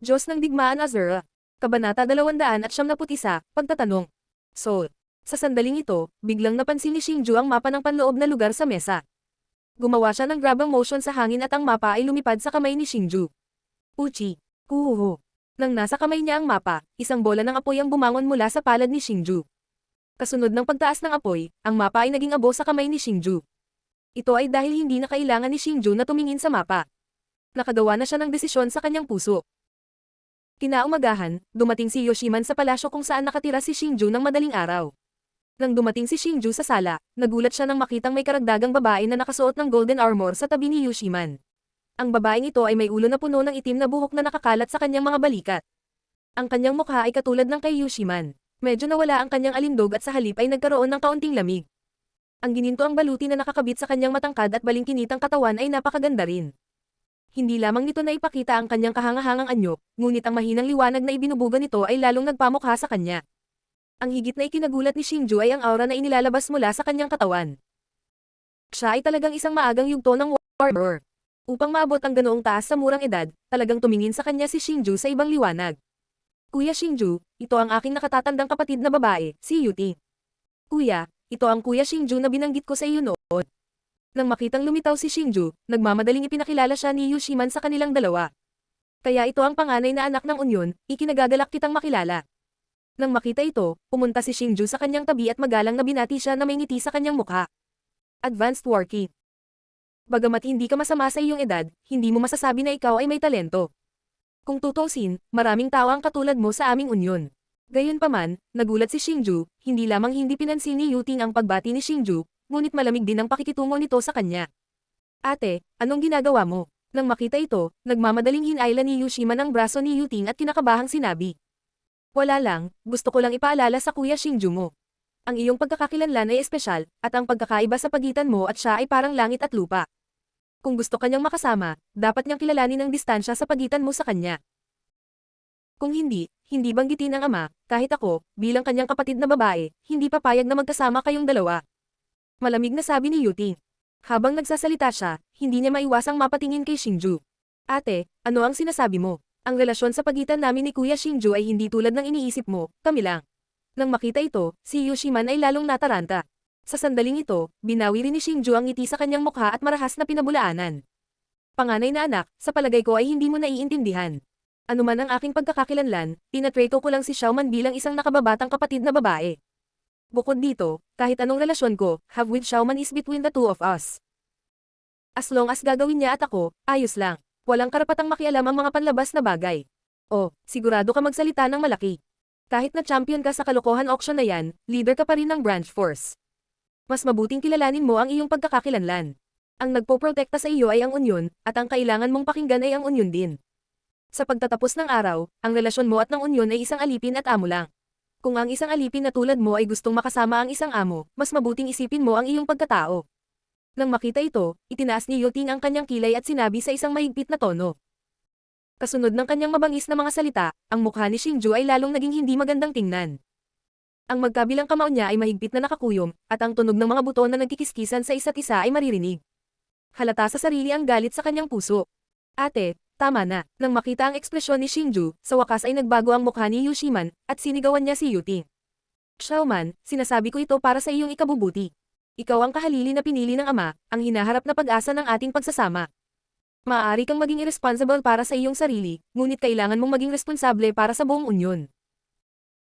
Diyos ng Digmaan Azura. Kabanata 271, Pagtatanong. Soul. Sa sandaling ito, biglang napansin ni Xingju ang mapa ng panloob na lugar sa mesa. Gumawa siya ng grabang motion sa hangin at ang mapa ay lumipad sa kamay ni Xingju. Uchi. Kuhuhu. Nang nasa kamay niya ang mapa, isang bola ng apoy ang bumangon mula sa palad ni Xingju. Kasunod ng pagtaas ng apoy, ang mapa ay naging abo sa kamay ni Xingju. Ito ay dahil hindi na kailangan ni Xingju na tumingin sa mapa. Nakagawa na siya ng desisyon sa kanyang puso. Kinaumagahan, dumating si Yoshiman sa palasyo kung saan nakatira si Xingju ng madaling araw. Nang dumating si Xingju sa sala, nagulat siya nang makitang may karagdagang babae na nakasuot ng golden armor sa tabi ni Yoshiman. Ang babaeng ito ay may ulo na puno ng itim na buhok na nakakalat sa kanyang mga balikat. Ang kanyang mukha ay katulad ng kay Yoshiman. Medyo nawala ang kanyang alindog at sa halip ay nagkaroon ng kaunting lamig. Ang gininto ang baluti na nakakabit sa kanyang matangkad at balingkinitang katawan ay napakaganda rin. Hindi lamang nito na ipakita ang kanyang kahangahangang anyo, ngunit ang mahinang liwanag na ibinubuga nito ay lalong nagpamukha sa kanya. Ang higit na ikinagulat ni Xingju ay ang aura na inilalabas mula sa kanyang katawan. Siya ay talagang isang maagang yugto ng warrior. Upang maabot ang ganoong taas sa murang edad, talagang tumingin sa kanya si Xingju sa ibang liwanag. Kuya Xingju, ito ang aking nakatatandang kapatid na babae, si Yuti. Kuya, ito ang Kuya Xingju na binanggit ko sa iyo noon. Nang makitang lumitaw si Xingju, nagmamadaling ipinakilala siya ni Yoshiman sa kanilang dalawa. Kaya ito ang panganay na anak ng Unyon, ikinagagalak kitang makilala. Nang makita ito, pumunta si Xingju sa kanyang tabi at magalang na binati siya na may ngiti sa kanyang mukha. Advanced Warki. Bagamat hindi ka masama sa iyong edad, hindi mo masasabi na ikaw ay may talento. Kung tutusin, maraming tao ang katulad mo sa aming Unyon. Gayunpaman, nagulat si Xingju, hindi lamang hindi pinansin ni Yuting ang pagbati ni Xingju, ngunit malamig din ang pakikitungo nito sa kanya. Ate, anong ginagawa mo? Nang makita ito, nagmamadaling hinailan ni Yoshiman ang braso ni Yuting at kinakabahang sinabi. Wala lang, gusto ko lang ipaalala sa Kuya Xingju mo. Ang iyong pagkakakilanlan ay espesyal, at ang pagkakaiba sa pagitan mo at siya ay parang langit at lupa. Kung gusto kanyang makasama, dapat niyang kilalanin ang distansya sa pagitan mo sa kanya. Kung hindi, hindi banggitin ang ama, kahit ako, bilang kanyang kapatid na babae, hindi papayag na magkasama kayong dalawa. Malamig na sabi ni Yuti. Habang nagsasalita siya, hindi niya maiwasang mapatingin kay Xingju. Ate, ano ang sinasabi mo? Ang relasyon sa pagitan namin ni Kuya Xingju ay hindi tulad ng iniisip mo, kami lang. Nang makita ito, si Yoshiman ay lalong nataranta. Sa sandaling ito, binawi rin ni Xingju ang ngiti sa kanyang mukha at marahas na pinabulaanan. Panganay na anak, sa palagay ko ay hindi mo naiintindihan. Ano man ang aking pagkakakilanlan, tinatrato ko lang si Xiaoman bilang isang nakababatang kapatid na babae. Bukod dito, kahit anong relasyon ko, have with Xiaoman is between the two of us. As long as gagawin niya at ako, ayos lang. Walang karapatang makialam ang mga panlabas na bagay. O, sigurado ka magsalita ng malaki. Kahit na champion ka sa kalokohan auction na yan, leader ka pa rin ng branch force. Mas mabuting kilalanin mo ang iyong pagkakakilanlan. Ang nagpoprotekta sa iyo ay ang Unyon, at ang kailangan mong pakinggan ay ang Unyon din. Sa pagtatapos ng araw, ang relasyon mo at ng Unyon ay isang alipin at amo lang. Kung ang isang alipin na tulad mo ay gustong makasama ang isang amo, mas mabuting isipin mo ang iyong pagkatao. Nang makita ito, itinaas ni Yuting ang kanyang kilay at sinabi sa isang mahigpit na tono. Kasunod ng kanyang mabangis na mga salita, ang mukha ni Xingju ay lalong naging hindi magandang tingnan. Ang magkabilang kamao niya ay mahigpit na nakakuyom, at ang tunog ng mga buto na nagkikiskisan sa isa't isa ay maririnig. Halata sa sarili ang galit sa kanyang puso. Ate, tama na. Nang makita ang ekspresyon ni Xingju, sa wakas ay nagbago ang mukha ni Yoshiman, at sinigawan niya si Yuti. Xiaoman, sinasabi ko ito para sa iyong ikabubuti. Ikaw ang kahalili na pinili ng ama, ang hinaharap na pag-asa ng ating pagsasama. Maaari kang maging irresponsible para sa iyong sarili, ngunit kailangan mong maging responsable para sa buong Unyon.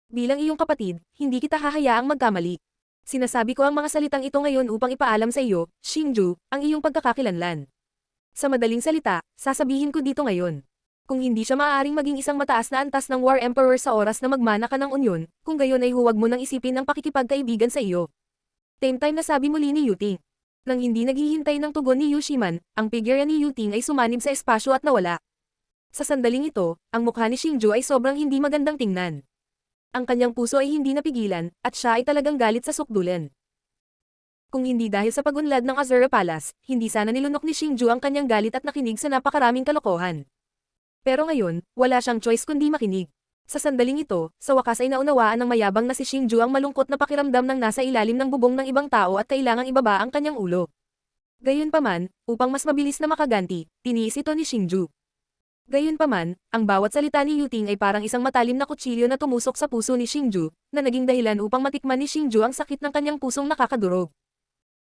Bilang iyong kapatid, hindi kita hahayaang magkamali. Sinasabi ko ang mga salitang ito ngayon upang ipaalam sa iyo, Xingju, ang iyong pagkakakilanlan. Sa madaling salita, sasabihin ko dito ngayon. Kung hindi siya maaaring maging isang mataas na antas ng War Emperor sa oras na magmana ka ng Unyon, kung gayon ay huwag mo nang isipin ang pakikipagkaibigan sa iyo. Same time na sabi muli ni Yuting. Nang hindi naghihintay ng tugon ni Yoshiman, ang figure ni Yuting ay sumanib sa espasyo at nawala. Sa sandaling ito, ang mukha ni Xingju ay sobrang hindi magandang tingnan. Ang kanyang puso ay hindi napigilan, at siya ay talagang galit sa sukdulan. Kung hindi dahil sa pagunlad ng Azura Palace, hindi sana nilunok ni Xingju ang kanyang galit at nakinig sa napakaraming kalokohan. Pero ngayon, wala siyang choice kundi makinig. Sa sandaling ito, sa wakas ay naunawaan ng mayabang na si Xingju ang malungkot na pakiramdam ng nasa ilalim ng bubong ng ibang tao at kailangang ibaba ang kanyang ulo. Gayunpaman, upang mas mabilis na makaganti, tiniis ito ni Xingju. Gayunpaman, ang bawat salita ni Yuting ay parang isang matalim na kutsilyo na tumusok sa puso ni Xingju, na naging dahilan upang matikman ni Xingju ang sakit ng kanyang pusong nakakadurog.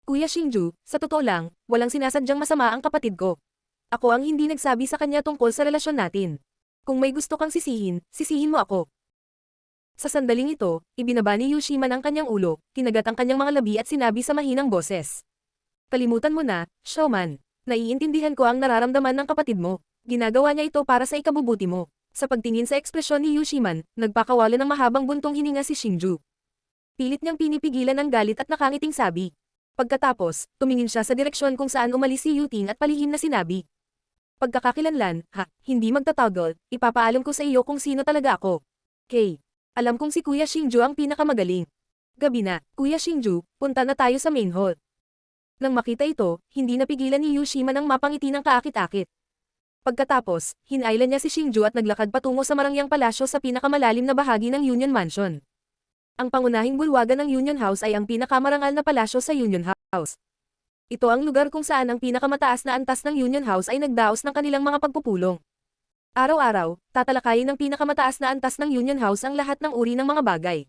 Kuya Xingju, sa totoo lang, walang sinasadyang masama ang kapatid ko. Ako ang hindi nagsabi sa kanya tungkol sa relasyon natin. Kung may gusto kang sisihin, sisihin mo ako. Sa sandaling ito, ibinaba ni Yushiman ang kanyang ulo, kinagat ang kanyang mga labi at sinabi sa mahinang boses. Kalimutan mo na, Xiaoman. Naiintindihan ko ang nararamdaman ng kapatid mo. Ginagawa niya ito para sa ikabubuti mo. Sa pagtingin sa ekspresyon ni Yushiman, nagpakawala ng mahabang buntong hininga si Xingju. Pilit niyang pinipigilan ang galit at nakangiting sabi. Pagkatapos, tumingin siya sa direksyon kung saan umalis si Yuting at palihim na sinabi. Pagkakakilanlan, hindi magtatagol, ipapaalam ko sa iyo kung sino talaga ako. Kay, alam kong si Kuya Xingju ang pinakamagaling. Gabi na, Kuya Xingju, punta na tayo sa main hall. Nang makita ito, hindi napigilan ni Yushiman ang mapangiti ng kaakit-akit. Pagkatapos, hinailan niya si Xingju at naglakad patungo sa marangyang palasyo sa pinakamalalim na bahagi ng Union Mansion. Ang pangunahing bulwagan ng Union House ay ang pinakamarangal na palasyo sa Union House. Ito ang lugar kung saan ang pinakamataas na antas ng Union House ay nagdaos ng kanilang mga pagpupulong. Araw-araw, tatalakayin ng pinakamataas na antas ng Union House ang lahat ng uri ng mga bagay.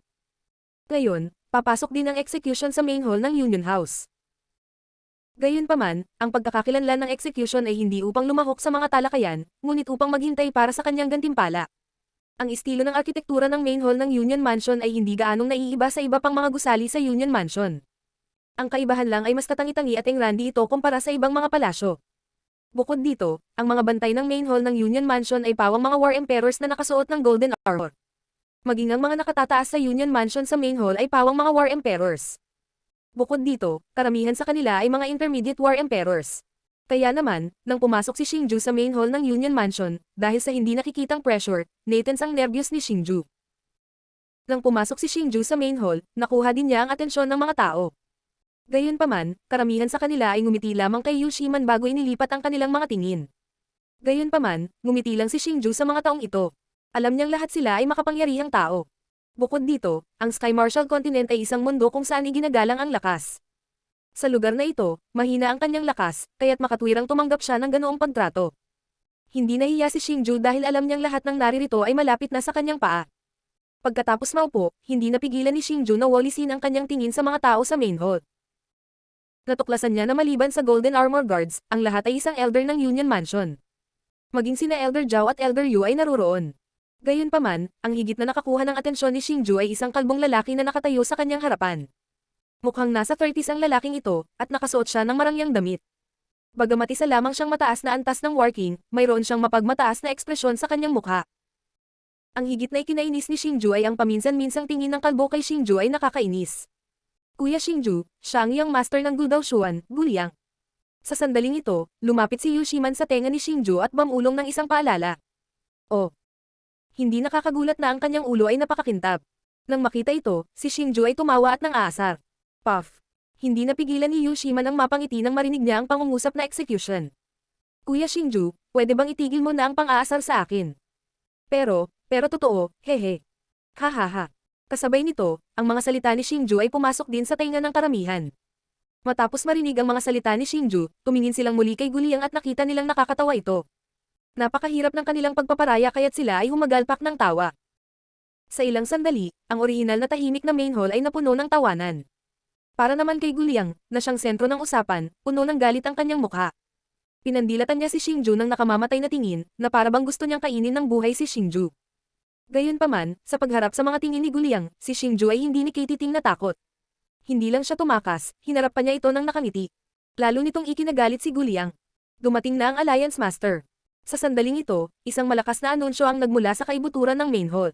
Ngayon, papasok din ang execution sa main hall ng Union House. Gayunpaman, ang pagkakakilanlan ng execution ay hindi upang lumahok sa mga talakayan, ngunit upang maghintay para sa kanyang gantimpala. Ang estilo ng arkitektura ng main hall ng Union Mansion ay hindi gaanong naiiba sa iba pang mga gusali sa Union Mansion. Ang kaibahan lang ay mas katangi-tangi at engrandi ito kumpara sa ibang mga palasyo. Bukod dito, ang mga bantay ng main hall ng Union Mansion ay pawang mga war emperors na nakasuot ng golden armor. Maging ang mga nakatataas sa Union Mansion sa main hall ay pawang mga war emperors. Bukod dito, karamihan sa kanila ay mga intermediate war emperors. Kaya naman, nang pumasok si Xingju sa main hall ng Union Mansion, dahil sa hindi nakikitang pressure, natense ang nervyos ni Xingju. Nang pumasok si Xingju sa main hall, nakuha din niya ang atensyon ng mga tao. Gayunpaman, karamihan sa kanila ay ngumiti lamang kay Yushiman bago inilipat ang kanilang mga tingin. Gayunpaman, ngumiti lang si Xingju sa mga taong ito. Alam niyang lahat sila ay makapangyarihang tao. Bukod dito, ang Sky Martial Continent ay isang mundo kung saan iginagalang ang lakas. Sa lugar na ito, mahina ang kanyang lakas, kaya't makatwirang tumanggap siya ng ganoong pagtrato. Hindi nahiya si Xingju dahil alam niyang lahat ng naririto ay malapit na sa kanyang paa. Pagkatapos maupo, hindi napigilan ni Xingju na walisin ang kanyang tingin sa mga tao sa main hall. Natuklasan niya na maliban sa Golden Armor Guards, ang lahat ay isang elder ng Union Mansion. Maging sina Elder Zhao at Elder Yu ay naruroon. Gayunpaman, ang higit na nakakuha ng atensyon ni Xingju ay isang kalbong lalaki na nakatayo sa kanyang harapan. Mukhang nasa 30s ang lalaking ito, at nakasuot siya ng marangyang damit. Bagamat isa lamang siyang mataas na antas ng War King, mayroon siyang mapagmataas na ekspresyon sa kanyang mukha. Ang higit na ikinainis ni Xingju ay ang paminsan-minsang tingin ng kalbo kay Xingju ay nakakainis. Kuya Xingju, siya ang iyang master ng Gudao Xuan, Guliang. Sa sandaling ito, lumapit si Yushiman sa tenga ni Xingju at bamulong ng isang paalala. Oh! Hindi nakakagulat na ang kanyang ulo ay napakakintab. Nang makita ito, si Xingju ay tumawa at nang aasar. Puff! Hindi napigilan ni Yushiman ang mapangiti nang marinig niya ang pangungusap na execution. Kuya Xingju, pwede bang itigil mo na ang pang-aasar sa akin? Pero totoo, hehe. Hahaha. Kasabay nito, ang mga salita ni Xingju ay pumasok din sa tainga ng karamihan. Matapos marinig ang mga salita ni Xingju, tumingin silang muli kay Guliang at nakita nilang nakakatawa ito. Napakahirap ng kanilang pagpaparaya kaya't sila ay humagalpak ng tawa. Sa ilang sandali, ang orihinal na tahimik na main hall ay napuno ng tawanan. Para naman kay Guliang, na siyang sentro ng usapan, puno ng galit ang kanyang mukha. Pinandilatan niya si Xingju ng nakamamatay na tingin, na para bang gusto niyang kainin ng buhay si Xingju. Gayunpaman, sa pagharap sa mga tingin ni Guliang, si Xingju ay hindi nikititing na takot. Hindi lang siya tumakas, hinarap pa niya ito ng nakangiti. Lalo nitong ikinagalit si Guliang. Dumating na ang Alliance Master. Sa sandaling ito, isang malakas na anunsyo ang nagmula sa kaibuturan ng main hall.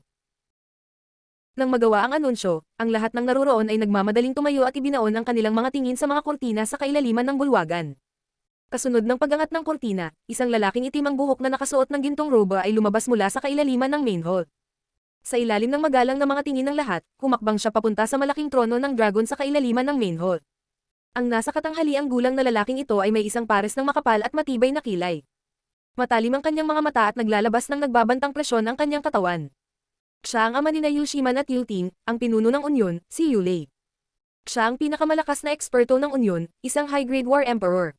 Nang magawa ang anunsyo, ang lahat ng naruroon ay nagmamadaling tumayo at ibinaon ang kanilang mga tingin sa mga kortina sa kailaliman ng bulwagan. Kasunod ng pagangat ng kortina, isang lalaking itim ang buhok na nakasuot ng gintong roba ay lumabas mula sa kailaliman ng main hall. Sa ilalim ng magalang na mga tingin ng lahat, humakbang siya papunta sa malaking trono ng dragon sa kailaliman ng main hall. Ang nasa katanghaliang gulang na lalaking ito ay may isang pares ng makapal at matibay na kilay. Matalim ang kanyang mga mata at naglalabas ng nagbabantang presyon ang kanyang katawan. Siya ang ama ni Yushiman at Yuting, ang pinuno ng Unyon, si Yulei. Siya ang pinakamalakas na eksperto ng Unyon, isang high-grade war emperor.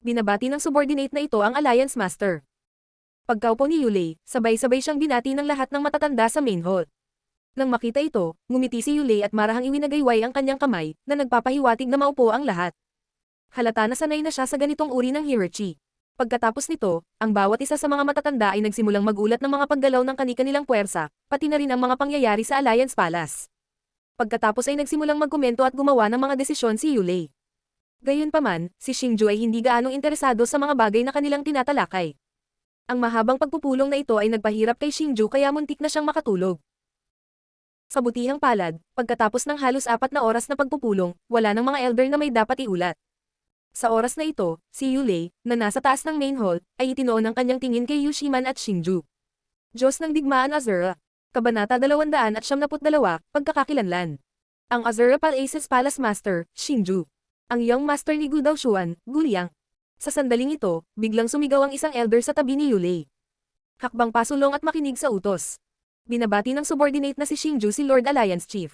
Binabati ng subordinate na ito ang Alliance Master. Pagkaupo ni Yulei, sabay-sabay siyang binati ng lahat ng matatanda sa main hall. Nang makita ito, ngumiti si Yulei at marahang iwinagayway ang kanyang kamay, na nagpapahiwatig na maupo ang lahat. Halata na sanay na siya sa ganitong uri ng hierarchy. Pagkatapos nito, ang bawat isa sa mga matatanda ay nagsimulang magulat ng mga paggalaw ng kani-kanilang puwersa, pati na rin ang mga pangyayari sa Alliance Palace. Pagkatapos ay nagsimulang magkomento at gumawa ng mga desisyon si Yulei. Gayunpaman, si Xingju ay hindi gaanong interesado sa mga bagay na kanilang tinatalakay. Ang mahabang pagpupulong na ito ay nagpahirap kay Xingju kaya muntik na siyang makatulog. Sa butihang palad, pagkatapos ng halos 4 na oras na pagpupulong, wala ng mga elder na may dapat iulat. Sa oras na ito, si Yulei, na nasa taas ng main hall, ay itinoon ang kanyang tingin kay Yushiman at Xingju. Diyos ng Digmaan Azura. Kabanata 272, Pagkakakilanlan. Ang Azura Palace's Palace Master, Xingju. Ang young master ni Gu Daoshuan, Guliang. Sa sandaling ito, biglang sumigaw ang isang elder sa tabi ni Yulei. Hakbang pasulong at makinig sa utos. Binabati ng subordinate na si Xingju si Lord Alliance Chief.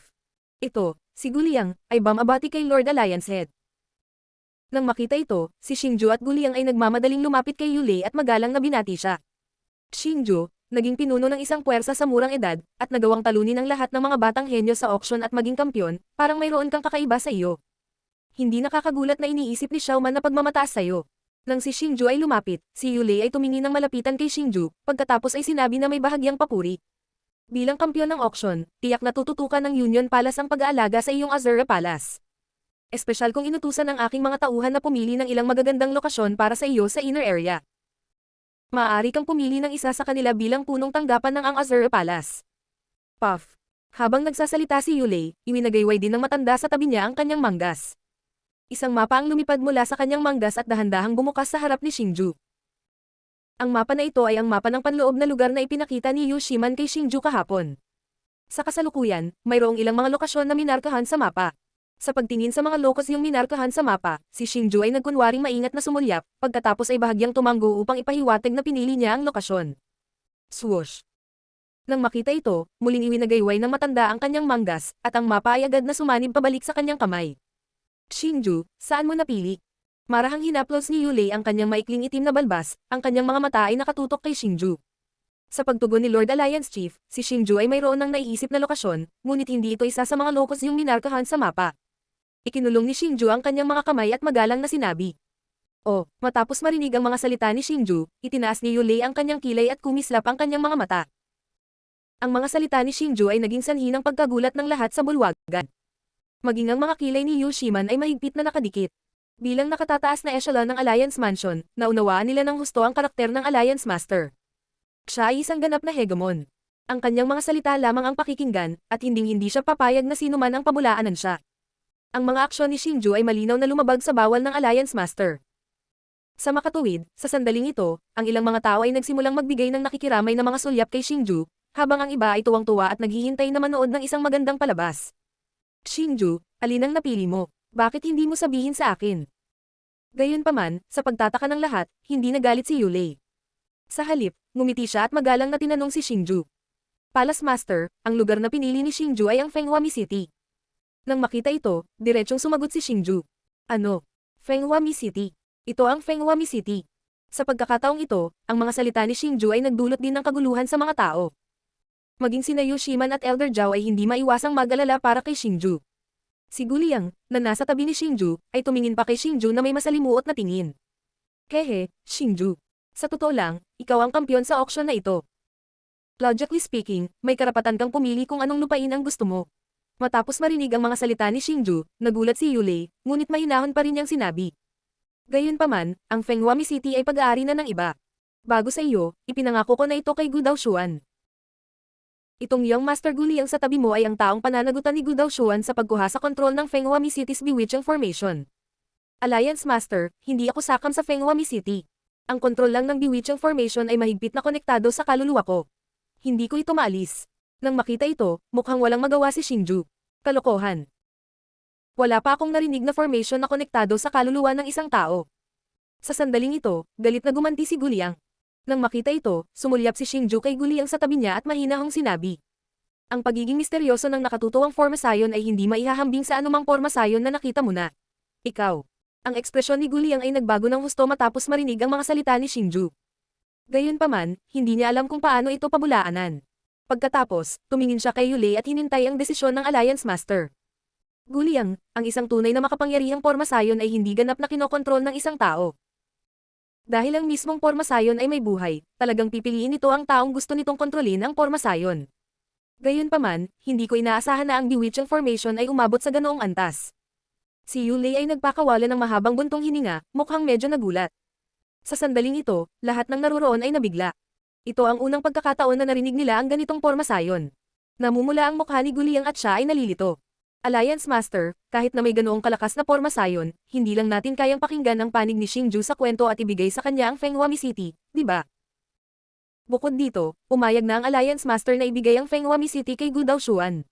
Ito, si Guliang, ay bumabati kay Lord Alliance Head. Nang makita ito, si Xingju at Guliang ay nagmamadaling lumapit kay Yulei at magalang na binati siya. Xingju, naging pinuno ng isang puwersa sa murang edad, at nagawang talunin ng lahat ng mga batang henyo sa auction at maging kampyon, parang mayroon kang kakaiba sa iyo. Hindi nakakagulat na iniisip ni Xiaoman na pagmamataas sa iyo. Nang si Xingju ay lumapit, si Yulei ay tumingin ng malapitan kay Xingju, pagkatapos ay sinabi na may bahagyang papuri. Bilang kampyon ng auction, tiyak na tututukan ng Union Palace ang pag-aalaga sa iyong Azura Palace. Espesyal kung inutusan ng aking mga tauhan na pumili ng ilang magagandang lokasyon para sa iyo sa inner area. Maaari kang pumili ng isa sa kanila bilang punong tanggapan ng ang Azura Palace. Puff. Habang nagsasalita si Yulei, iwinagayway din ng matanda sa tabi niya ang kanyang manggas. Isang mapa ang lumipad mula sa kanyang manggas at dahan-dahang bumukas sa harap ni Xingju. Ang mapa na ito ay ang mapa ng panloob na lugar na ipinakita ni Yushiman kay Xingju kahapon. Sa kasalukuyan, mayroong ilang mga lokasyon na minarkahan sa mapa. Sa pagtingin sa mga lokos yung minarkahan sa mapa, si Xingju ay nagkunwaring maingat na sumulyap, pagkatapos ay bahagyang tumanggo upang ipahiwatig na pinili niya ang lokasyon. Swoosh! Nang makita ito, muling iwinagayway ng matanda ang kanyang manggas, at ang mapa ay agad na sumanib pabalik sa kanyang kamay. Xingju, saan mo napili? Marahang hinaplos ni Yulei ang kanyang maikling itim na balbas, ang kanyang mga mata ay nakatutok kay Xingju. Sa pagtugon ni Lord Alliance Chief, si Xingju ay mayroon ng naiisip na lokasyon, ngunit hindi ito isa sa mga lokos yung minarkahan sa mapa. Ikinulong ni Xingju ang kanyang mga kamay at magalang na sinabi. Oh, matapos marinig ang mga salita ni Xingju, itinaas ni Yulei ang kanyang kilay at kumislap ang kanyang mga mata. Ang mga salita ni Xingju ay naging sanhi ng pagkagulat ng lahat sa bulwagan. Maging ang mga kilay ni Yushiman ay mahigpit na nakadikit. Bilang nakatataas na echelon ng Alliance Mansion, naunawaan nila ng husto ang karakter ng Alliance Master. Siya ay isang ganap na hegemon. Ang kanyang mga salita lamang ang pakikinggan, at hinding-hindi siya papayag na sino man ang pamulaanan siya. Ang mga aksyon ni Xingju ay malinaw na lumabag sa bawal ng Alliance Master. Sa makatuwid, sa sandaling ito, ang ilang mga tao ay nagsimulang magbigay ng nakikiramay na mga sulyap kay Xingju, habang ang iba ay tuwang-tuwa at naghihintay na manood ng isang magandang palabas. Xingju, alin ang napili mo? Bakit hindi mo sabihin sa akin? Gayunpaman, sa pagtataka ng lahat, hindi nagalit si Yulei. Sa halip, ngumiti siya at magalang na tinanong si Xingju. Palace Master, ang lugar na pinili ni Xingju ay ang Fenghuami City. Nang makita ito, diretsong sumagot si Xingju. Ano? Fenghuami City. Ito ang Fenghuami City. Sa pagkakataong ito, ang mga salita ni Xingju ay nagdulot din ng kaguluhan sa mga tao. Maging sina Yushiman at Elder Zhao ay hindi maiwasang mag-alala para kay Xingju. Si Guliang, na nasa tabi ni Xingju, ay tumingin pa kay Xingju na may masalimuot na tingin. Hehe, Xingju. Sa totoo lang, ikaw ang kampiyon sa auction na ito. Logically speaking, may karapatan kang pumili kung anong lupain ang gusto mo. Matapos marinig ang mga salita ni Xingju, nagulat si Yulei, ngunit mahinahon pa rin niyang sinabi. Gayunpaman, ang Fenghuami City ay pag-aari na ng iba. Bago sa iyo, ipinangako ko na ito kay Gu Daoshuan. Itong young Master Guliang sa tabi mo ay ang taong pananagutan ni Gu Daoshuan sa pagkuha sa kontrol ng Fenghuami City's Bewitching Formation. Alliance Master, hindi ako sakam sa Fenghuami City. Ang kontrol lang ng Bewitching Formation ay mahigpit na konektado sa kaluluwa ko. Hindi ko ito maalis. Nang makita ito, mukhang walang magawa si Xingju. Kalokohan. Wala pa akong narinig na formation na konektado sa kaluluwa ng isang tao. Sa sandaling ito, galit na gumanti si Guliang. Nang makita ito, sumulyap si Xingju kay Guliang sa tabi niya at mahinahong sinabi. Ang pagiging misteryoso ng nakatutuwang formasayon ay hindi maihahambing sa anumang formasayon na nakita mo na. Ikaw. Ang ekspresyon ni Guliang ay nagbago ng husto matapos marinig ang mga salita ni Xingju. Gayunpaman, hindi niya alam kung paano ito pabulaanan. Pagkatapos, tumingin siya kay Yulei at hinintay ang desisyon ng Alliance Master. Guliang, ang isang tunay na makapangyarihang pormasayon ay hindi ganap na kinokontrol ng isang tao. Dahil ang mismong pormasayon ay may buhay, talagang pipiliin nito ang taong gusto nitong kontrolin ang pormasayon. Gayunpaman, hindi ko inaasahan na ang bewitching formation ay umabot sa ganoong antas. Si Yulei ay nagpakawala ng mahabang buntong hininga, mukhang medyo nagulat. Sa sandaling ito, lahat ng naruroon ay nabigla. Ito ang unang pagkakataon na narinig nila ang ganitong pormasayon. Namumula ang mukha ni Guliang at siya ay nalilito. Alliance Master, kahit na may ganoong kalakas na pormasayon, hindi lang natin kayang pakinggan ang panig ni Xingju sa kwento at ibigay sa kanya ang Fenghuami City, di ba? Bukod dito, umayag na ang Alliance Master na ibigay ang Fenghuami City kay Gu Daoshuan.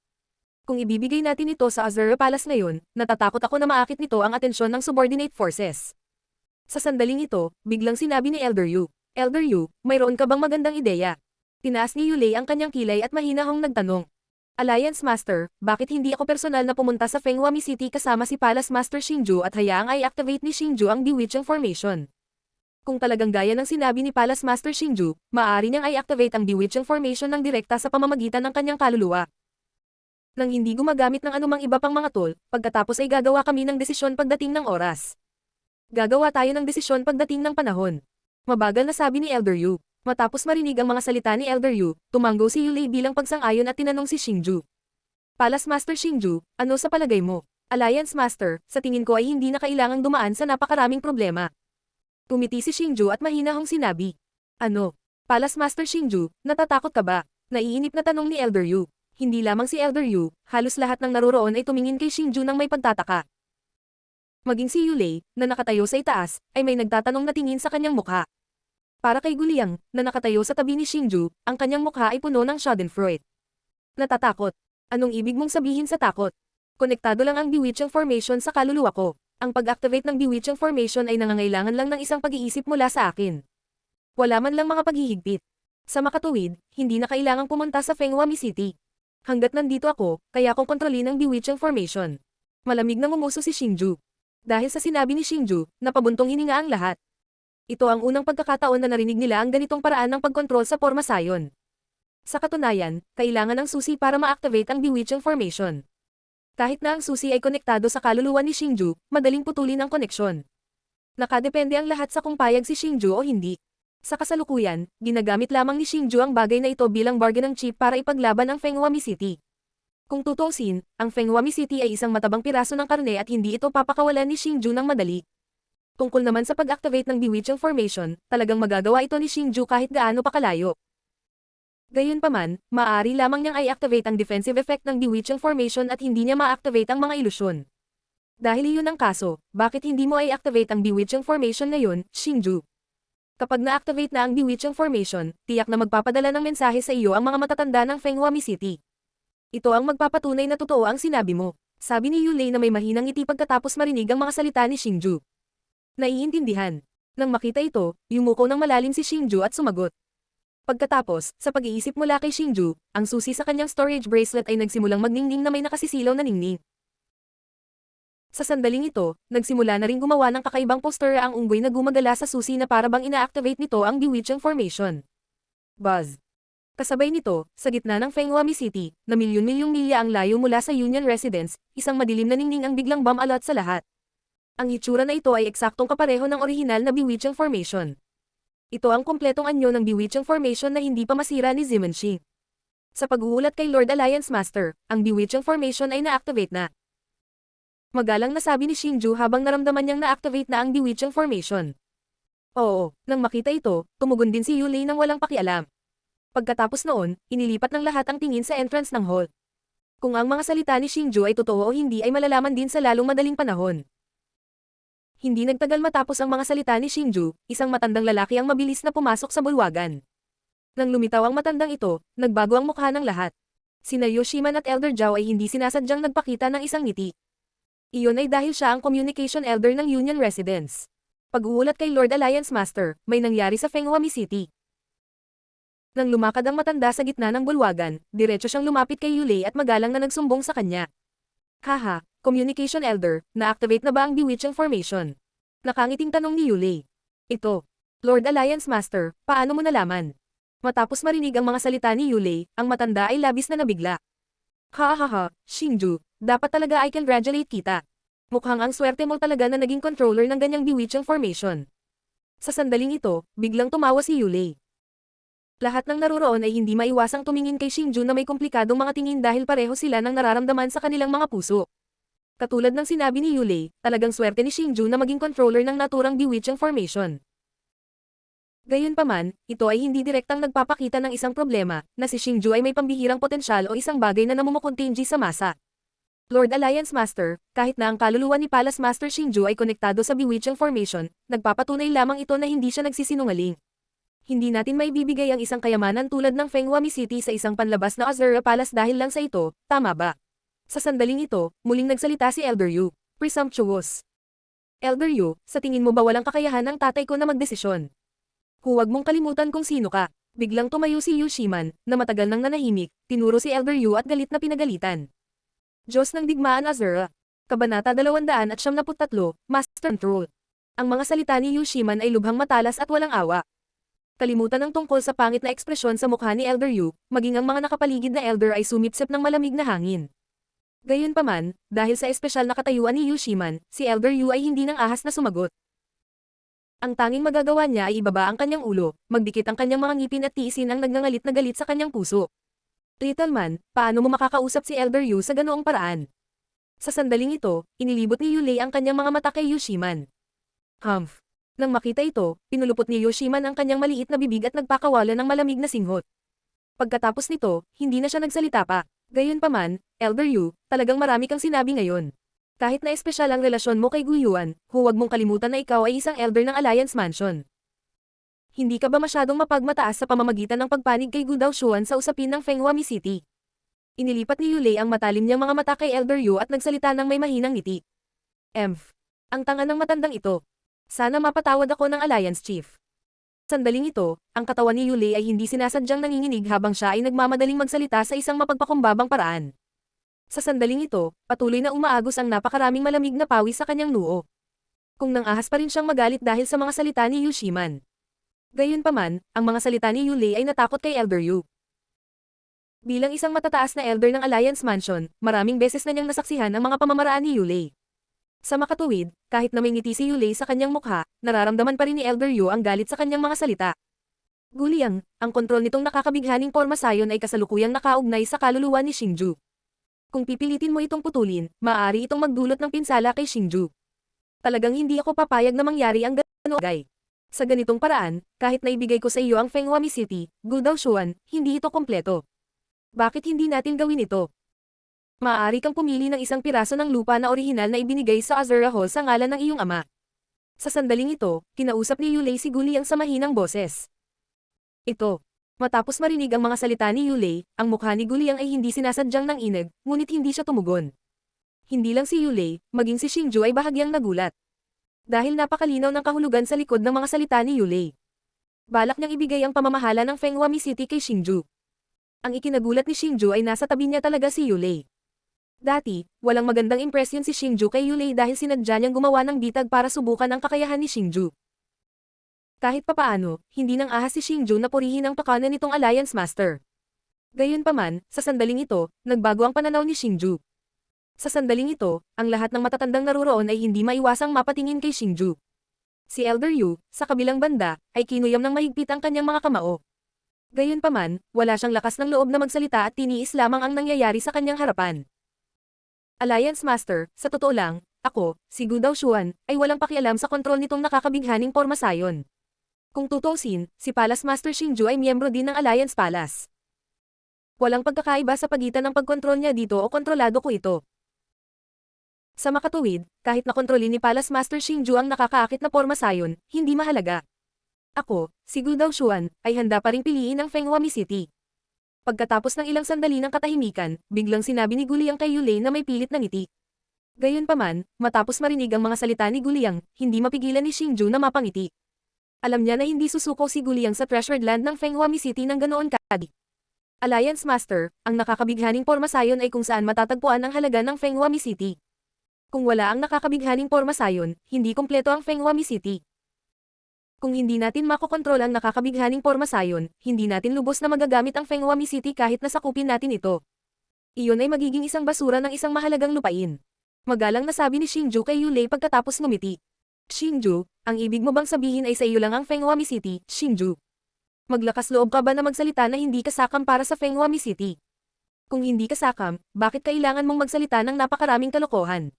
Kung ibibigay natin ito sa Azure Palace ngayon, natatakot ako na maakit nito ang atensyon ng subordinate forces. Sa sandaling ito, biglang sinabi ni Elder Yu, Elder Yu, mayroon ka bang magandang ideya? Tinaas ni Yulei ang kanyang kilay at mahinahong nagtanong. Alliance Master, bakit hindi ako personal na pumunta sa Fenghuami City kasama si Palace Master Xingju at hayaang i-activate ni Xingju ang bewitching formation? Kung talagang gaya ng sinabi ni Palace Master Xingju, maaari niyang i-activate ang bewitching formation ng direkta sa pamamagitan ng kanyang kaluluwa. Nang hindi gumagamit ng anumang iba pang mga tool, pagkatapos ay gagawa kami ng desisyon pagdating ng oras. Gagawa tayo ng desisyon pagdating ng panahon. Mabagal na sabi ni Elder Yu. Matapos marinig ang mga salita ni Elder Yu, tumango si Yulei bilang pagsang-ayon at tinanong si Xingju. Palace Master Xingju, ano sa palagay mo? Alliance Master, sa tingin ko ay hindi na kailangang dumaan sa napakaraming problema. Tumiti si Xingju at mahinahong sinabi. Ano? Palace Master Xingju, natatakot ka ba? Naiinip na tanong ni Elder Yu. Hindi lamang si Elder Yu, halos lahat ng naruroon ay tumingin kay Xingju nang may pagtataka. Maging si Yulei, na nakatayo sa itaas, ay may nagtatanong na tingin sa kanyang mukha. Para kay Guliang, na nakatayo sa tabi ni Xingju, ang kanyang mukha ay puno ng schadenfreude. Natatakot. Anong ibig mong sabihin sa takot? Konektado lang ang bewitching formation sa kaluluwa ko. Ang pag-activate ng bewitching formation ay nangangailangan lang ng isang pag-iisip mula sa akin. Wala man lang mga paghihigpit. Sa makatuwid, hindi na kailangang pumunta sa Fenghuami City. Hanggat nandito ako, kaya kong kontrolin ang bewitching formation. Malamig na ngumuso si Xingju. Dahil sa sinabi ni Xingju, napabuntong hininga ang lahat. Ito ang unang pagkakataon na narinig nila ang ganitong paraan ng pagkontrol sa pormasayon. Sa katunayan, kailangan ng susi para ma-activate ang bewitching formation. Kahit na ang susi ay konektado sa kaluluwa ni Xingju, madaling putulin ang koneksyon. Nakadepende ang lahat sa kung payag si Xingju o hindi. Sa kasalukuyan, ginagamit lamang ni Xingju ang bagay na ito bilang bargaining chip para ipaglaban ang Fenghuami City. Kung tutuusin, ang Fenghuami City ay isang matabang piraso ng karne at hindi ito papakawalan ni Xingju ng madali. Tungkol naman sa pag-activate ng bewitching formation, talagang magagawa ito ni Xingju kahit gaano pa kalayo. Gayunpaman, maaari lamang niyang i-activate ang defensive effect ng bewitching formation at hindi niya ma-activate ang mga ilusyon. Dahil iyon ang kaso, bakit hindi mo i-activate ang bewitching formation ngayon, Xingju? Kapag na-activate na ang bewitching formation, tiyak na magpapadala ng mensahe sa iyo ang mga matatanda ng Fenghuami City. Ito ang magpapatunay na totoo ang sinabi mo. Sabi ni Yulei na may mahinang ngiti pagkatapos marinig ang mga salita ni Xingju. Naiintindihan. Nang makita ito, yumuko ng malalim si Xingju at sumagot. Pagkatapos, sa pag-iisip mula kay Xingju, ang susi sa kanyang storage bracelet ay nagsimulang magningning na may nakasisilaw na ningning. Sa sandaling ito, nagsimula na rin gumawa ng kakaibang postura ang unggoy na gumagala sa susi na para bang ina-activate nito ang bewitching formation. Buzz. Kasabay nito, sa gitna ng Fenghuami City, na milyon-milyong milya ang layo mula sa Union Residence, isang madilim na ningning ang biglang bomb alert sa lahat. Ang hitsura na ito ay eksaktong kapareho ng orihinal na bewitching formation. Ito ang kumpletong anyo ng bewitching formation na hindi pa masira ni Zimenshi. Sa pag-uulat kay Lord Alliance Master, ang bewitching formation ay na-activate na. Magalang nasabi ni Xingju habang naramdaman niyang na-activate na ang bewitching formation. Oo, nang makita ito, tumugon din si Yulei nang walang pakialam. Pagkatapos noon, inilipat ng lahat ang tingin sa entrance ng hall. Kung ang mga salita ni Xingju ay totoo o hindi ay malalaman din sa lalong madaling panahon. Hindi nagtagal matapos ang mga salita ni Xingju, isang matandang lalaki ang mabilis na pumasok sa bulwagan. Nang lumitaw ang matandang ito, nagbago ang mukha ng lahat. Sina Yoshiman at Elder Zhao ay hindi sinasadyang nagpakita ng isang ngiti. Iyon ay dahil siya ang communication elder ng Union Residence. Pag-uulat kay Lord Alliance Master, may nangyari sa Fenghuami City. Nang lumakad ang matanda sa gitna ng bulwagan, diretso siyang lumapit kay Yulei at magalang na nagsumbong sa kanya. Haha, communication elder, na-activate na ba ang bewitching formation? Nakangiting tanong ni Yulei. Ito. Lord Alliance Master, paano mo nalaman? Matapos marinig ang mga salita ni Yulei, ang matanda ay labis na nabigla. Ha, Xingju, dapat talaga I congratulate kita. Mukhang ang swerte mo talaga na naging controller ng ganyang bewitching formation. Sa sandaling ito, biglang tumawa si Yulei. Lahat ng naruroon ay hindi maiwasang tumingin kay Xingju na may komplikadong mga tingin dahil pareho sila ng nararamdaman sa kanilang mga puso. Katulad ng sinabi ni Yulei, talagang swerte ni Xingju na maging controller ng naturang bewitching formation. Gayunpaman, ito ay hindi direktang nagpapakita ng isang problema, na si Xingju ay may pambihirang potensyal o isang bagay na namumukontinji sa masa. Lord Alliance Master, kahit na ang kaluluwa ni Palace Master Xingju ay konektado sa bewitching formation, nagpapatunay lamang ito na hindi siya nagsisinungaling. Hindi natin maibibigay ang isang kayamanan tulad ng Fenghuami City sa isang panlabas na Azura Palace dahil lang sa ito, tama ba? Sa sandaling ito, muling nagsalita si Elder Yu. Presumptuous. Elder Yu, sa tingin mo ba walang kakayahan ng tatay ko na magdesisyon? Huwag mong kalimutan kung sino ka. Biglang tumayo si Yu Shiman, na matagal nang nanahimik, tinuro si Elder Yu at galit na pinagalitan. Diyos ng Digmaan Azura. Kabanata 273, Master Control. Ang mga salita ni Yu Shiman ay lubhang matalas at walang awa. Kalimutan ang tungkol sa pangit na ekspresyon sa mukha ni Elder Yu, maging ang mga nakapaligid na Elder ay sumipsip ng malamig na hangin. Gayunpaman, dahil sa espesyal na katayuan ni Yu Shiman, si Elder Yu ay hindi nang ahas na sumagot. Ang tanging magagawa niya ay ibaba ang kanyang ulo, magdikit ang kanyang mga ngipin at tiisin ang nagngangalit na galit sa kanyang puso. Little man, paano mo makakausap si Elder Yu sa ganoong paraan? Sa sandaling ito, inilibot ni Yulei ang kanyang mga mata kay Yu Shiman. Humph. Nang makita ito, pinulupot ni Yu Shiman ang kanyang maliit na bibig at nagpakawala ng malamig na singhot. Pagkatapos nito, hindi na siya nagsalita pa. Gayunpaman, Elder Yu, talagang marami kang sinabi ngayon. Kahit na espesyal ang relasyon mo kay Guyuan, huwag mong kalimutan na ikaw ay isang elder ng Alliance Mansion. Hindi ka ba masyadong mapagmataas sa pamamagitan ng pagpanig kay Gu Daoshuan sa usapin ng Fenghuami City? Inilipat ni Yulei ang matalim niyang mga mata kay Elder Yu at nagsalita ng may mahinang ngiti. Ang tanga ng matandang ito. Sana mapatawad ako ng Alliance Chief. Sandaling ito, ang katawan ni Yulei ay hindi sinasadyang nanginginig habang siya ay nagmamadaling magsalita sa isang mapagpakumbabang paraan. Sa sandaling ito, patuloy na umaagos ang napakaraming malamig na pawis sa kanyang noo. Kung nang ahas pa rin siyang magalit dahil sa mga salita ni Yu Shiman. Gayunpaman, ang mga salita ni Yulei ay natakot kay Elder Yu. Bilang isang matataas na elder ng Alliance Mansion, maraming beses na niyang nasaksihan ang mga pamamaraan ni Yulei. Sa makatuwid, kahit na may ngiti si Yulei sa kanyang mukha, nararamdaman pa rin ni Elder Yu ang galit sa kanyang mga salita. Guliang, ang kontrol nitong nakakabighaning pormasayon ay kasalukuyang nakaugnay sa kaluluwa ni Xingju. Kung pipilitin mo itong putulin, maaari itong magdulot ng pinsala kay Xingju. Talagang hindi ako papayag na mangyari ang gano'ng bagay. Sa ganitong paraan, kahit na ibigay ko sa iyo ang Fenghuami City, Gu Daoshuan, hindi ito kompleto. Bakit hindi natin gawin ito? Maaari kang pumili ng isang piraso ng lupa na orihinal na ibinigay sa Azura Hall sa ngalan ng iyong ama. Sa sandaling ito, kinausap ni Yulei si Guliang sa mahinang boses. Ito. Matapos marinig ang mga salita ni Yulei, ang mukha ni Guliang ay hindi sinasadyang nanginig, ngunit hindi siya tumugon. Hindi lang si Yulei, maging si Xingju ay bahagyang nagulat. Dahil napakalinaw ng kahulugan sa likod ng mga salita ni Yulei. Balak niyang ibigay ang pamamahala ng Fenghuami City kay Xingju. Ang ikinagulat ni Xingju ay nasa tabi niya talaga si Yulei. Dati, walang magandang impresyon si Xingju kay Yulei dahil sinadya niyang gumawa ng bitag para subukan ang kakayahan ni Xingju. Kahit papaano, hindi nang ahas si Xingju na purihin ang pakanan nitong Alliance Master. Gayunpaman, sa sandaling ito, nagbago ang pananaw ni Xingju. Sa sandaling ito, ang lahat ng matatandang naruroon ay hindi maiwasang mapatingin kay Xingju. Si Elder Yu, sa kabilang banda, ay kinuyam ng mahigpit ang kanyang mga kamao. Gayunpaman, wala siyang lakas ng loob na magsalita at tiniis lamang ang nangyayari sa kanyang harapan. Alliance Master, sa totoo lang, ako, si Gu Daoshuan, ay walang pakialam sa kontrol nitong nakakabighaning pormasayon. Kung tutuusin, si Palace Master Xingju ay miyembro din ng Alliance Palace. Walang pagkakaiba sa pagitan ng pagkontrol niya dito o kontrolado ko ito. Sa makatuwid, kahit na kontrolin ni Palace Master Xingju ang nakakaakit na pormasayon, hindi mahalaga. Ako, si Gu Daoshuan, ay handa pa ring piliin ang Fenghuami City. Pagkatapos ng ilang sandali ng katahimikan, biglang sinabi ni Guliang kay Yulei na may pilit na ngiti. Gayunpaman, matapos marinig ang mga salita ni Guliang, hindi mapigilan ni Xingju na mapangiti. Alam niya na hindi susuko si Guliang sa treasured land ng Fenghuami City ng ganoon kadi. Alliance Master, ang nakakabighaning pormasayon ay kung saan matatagpuan ang halaga ng Fenghuami City. Kung wala ang nakakabighaning pormasayon, hindi kompleto ang Fenghuami City. Kung hindi natin makokontrol ang nakakabighaning pormasayon, hindi natin lubos na magagamit ang Fenghuami City kahit na sakupin natin ito. Iyon ay magiging isang basura ng isang mahalagang lupain. Magalang na sabi ni Xingju kay Yulei pagkatapos ngumiti. Xingju, ang ibig mo bang sabihin ay sa iyo lang ang Fenghuami City, Xingju? Maglakas loob ka ba na magsalita na hindi ka sakam para sa Fenghuami City? Kung hindi ka sakam, bakit kailangan mong magsalita ng napakaraming kalokohan?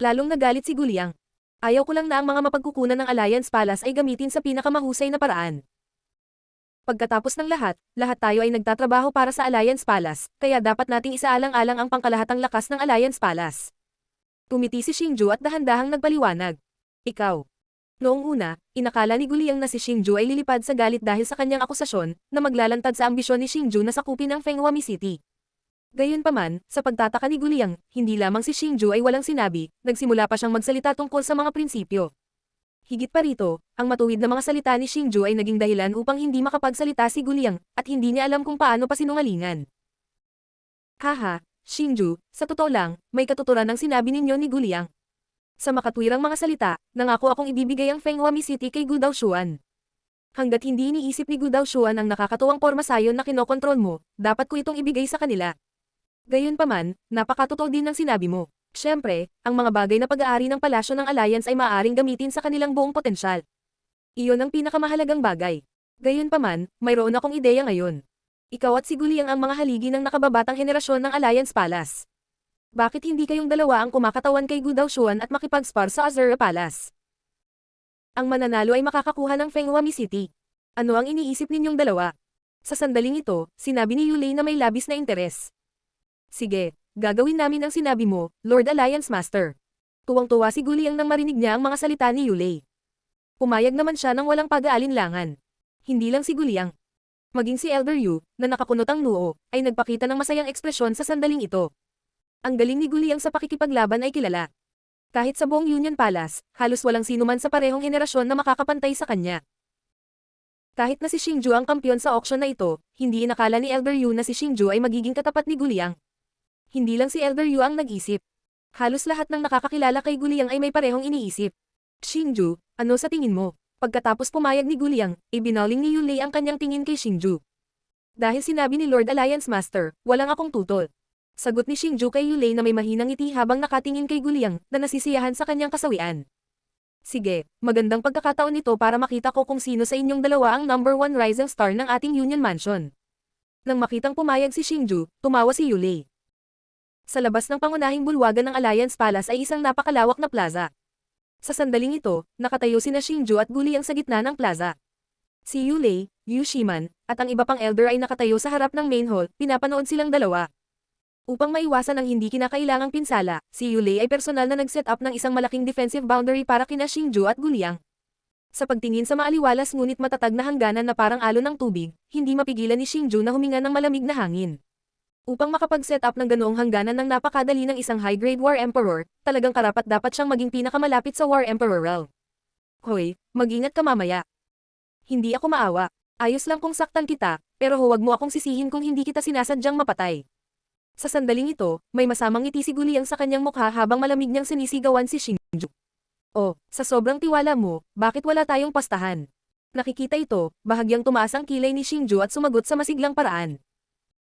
Lalong nagalit si Guliang. Ayaw ko lang na ang mga mapagkukunan ng Alliance Palace ay gamitin sa pinakamahusay na paraan. Pagkatapos ng lahat tayo ay nagtatrabaho para sa Alliance Palace, kaya dapat nating isaalang-alang ang pangkalahatang lakas ng Alliance Palace. Tumiti si Xingju at dahan-dahang nagpaliwanag. Ikaw. Noong una, inakala ni Guliang na si Xingju ay lilipad sa galit dahil sa kanyang akusasyon na maglalantad sa ambisyon ni Xingju na sakupin ang Fenghuami City. Gayunpaman, sa pagtataka ni Guliang, hindi lamang si Xingju ay walang sinabi, nagsimula pa siyang magsalita tungkol sa mga prinsipyo. Higit pa rito, ang matuwid na mga salita ni Xingju ay naging dahilan upang hindi makapagsalita si Guliang, at hindi niya alam kung paano pa sinungalingan. Haha, Xingju, sa totoo lang, may katuturan ng sinabi ninyo ni Guliang. Sa makatwirang mga salita, nangako akong ibibigay ang Fenghuami City kay Gu Daoshuan. Hanggat hindi iniisip ni Gu Daoshuan ang nakakatuwang pormasayon na kinokontrol mo, dapat ko itong ibigay sa kanila. Gayunpaman, napakatotoo din ng sinabi mo. Siyempre, ang mga bagay na pag-aari ng palasyo ng Alliance ay maaaring gamitin sa kanilang buong potensyal. Iyon ang pinakamahalagang bagay. Gayunpaman, mayroon akong ideya ngayon. Ikaw at si Guliang ang mga haligi ng nakababatang henerasyon ng Alliance Palace. Bakit hindi kayong dalawa ang kumakatawan kay Gu Daoshuan at makipag-spar sa Azura Palace? Ang mananalo ay makakakuha ng Fenghuami City. Ano ang iniisip ninyong dalawa? Sa sandaling ito, sinabi ni Yulei na may labis na interes. Sige, gagawin namin ang sinabi mo, Lord Alliance Master. Tuwang-tuwa si Guliang nang marinig niya ang mga salita ni Yulei. Pumayag naman siya ng walang pag-aalinlangan. Hindi lang si Guliang. Maging si Elder Yu, na nakakunot ang noo, ay nagpakita ng masayang ekspresyon sa sandaling ito. Ang galing ni Guliang sa pakikipaglaban ay kilala. Kahit sa buong Union Palace, halos walang sino man sa parehong henerasyon na makakapantay sa kanya. Kahit na si Xingju ang kampiyon sa auction na ito, hindi inakala ni Elder Yu na si Xingju ay magiging katapat ni Guliang. Hindi lang si Elder Yu ang nag-isip. Halos lahat ng nakakakilala kay Guliang ay may parehong iniisip. Xingju, ano sa tingin mo? Pagkatapos pumayag ni Guliang, ibinaling ni Yulei ang kanyang tingin kay Xingju. Dahil sinabi ni Lord Alliance Master, walang akong tutol. Sagot ni Xingju kay Yulei na may mahinang ngiti habang nakatingin kay Guliang na nasisiyahan sa kanyang kasawian. Sige, magandang pagkakataon ito para makita ko kung sino sa inyong dalawa ang number 1 rising star ng ating Union Mansion. Nang makitang pumayag si Xingju, tumawa si Yulei. Sa labas ng pangunahing bulwagan ng Alliance Palace ay isang napakalawak na plaza. Sa sandaling ito, nakatayo sina Xingju at Guliang sa gitna ng plaza. Si Yulei, Yu Shiman, at ang iba pang elder ay nakatayo sa harap ng main hall, pinapanood silang dalawa. Upang maiwasan ang hindi kinakailangang pinsala, si Yulei ay personal na nag-set up ng isang malaking defensive boundary para kina Xingju at Guliang. Sa pagtingin sa maaliwalas ngunit matatag na hangganan na parang alon ng tubig, hindi mapigilan ni Xingju na huminga ng malamig na hangin. Upang makapag-set up ng ganoong hangganan ng napakadali ng isang high-grade War Emperor, talagang karapat-dapat siyang maging pinakamalapit sa War Emperor realm. Hoy, mag-ingat ka mamaya. Hindi ako maawa. Ayos lang kung saktan kita, pero huwag mo akong sisihin kung hindi kita sinasadyang mapatay. Sa sandaling ito, may masamang ngiti si Guliang sa kanyang mukha habang malamig niyang sinisigawan si Xingju. Oh, sa sobrang tiwala mo, bakit wala tayong pastahan? Nakikita ito, bahagyang tumaas ang kilay ni Xingju at sumagot sa masiglang paraan.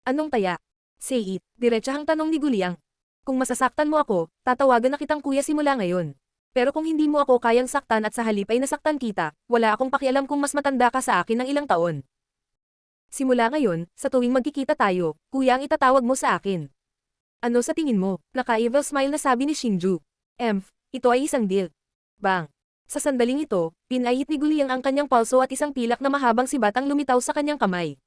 Anong taya? Say it, diretsahang tanong ni Guliang. Kung masasaktan mo ako, tatawagan na kitang kuya simula ngayon. Pero kung hindi mo ako kayang saktan at sa halip ay nasaktan kita, wala akong pakialam kung mas matanda ka sa akin ng ilang taon. Simula ngayon, sa tuwing magkikita tayo, kuya ang itatawag mo sa akin. Ano sa tingin mo? Naka-evil smile na sabi ni Xingju. Ito ay isang deal. Bang! Sa sandaling ito, pinahit ni Guliang ang kanyang palso at isang pilak na mahabang sibat ang lumitaw sa kanyang kamay.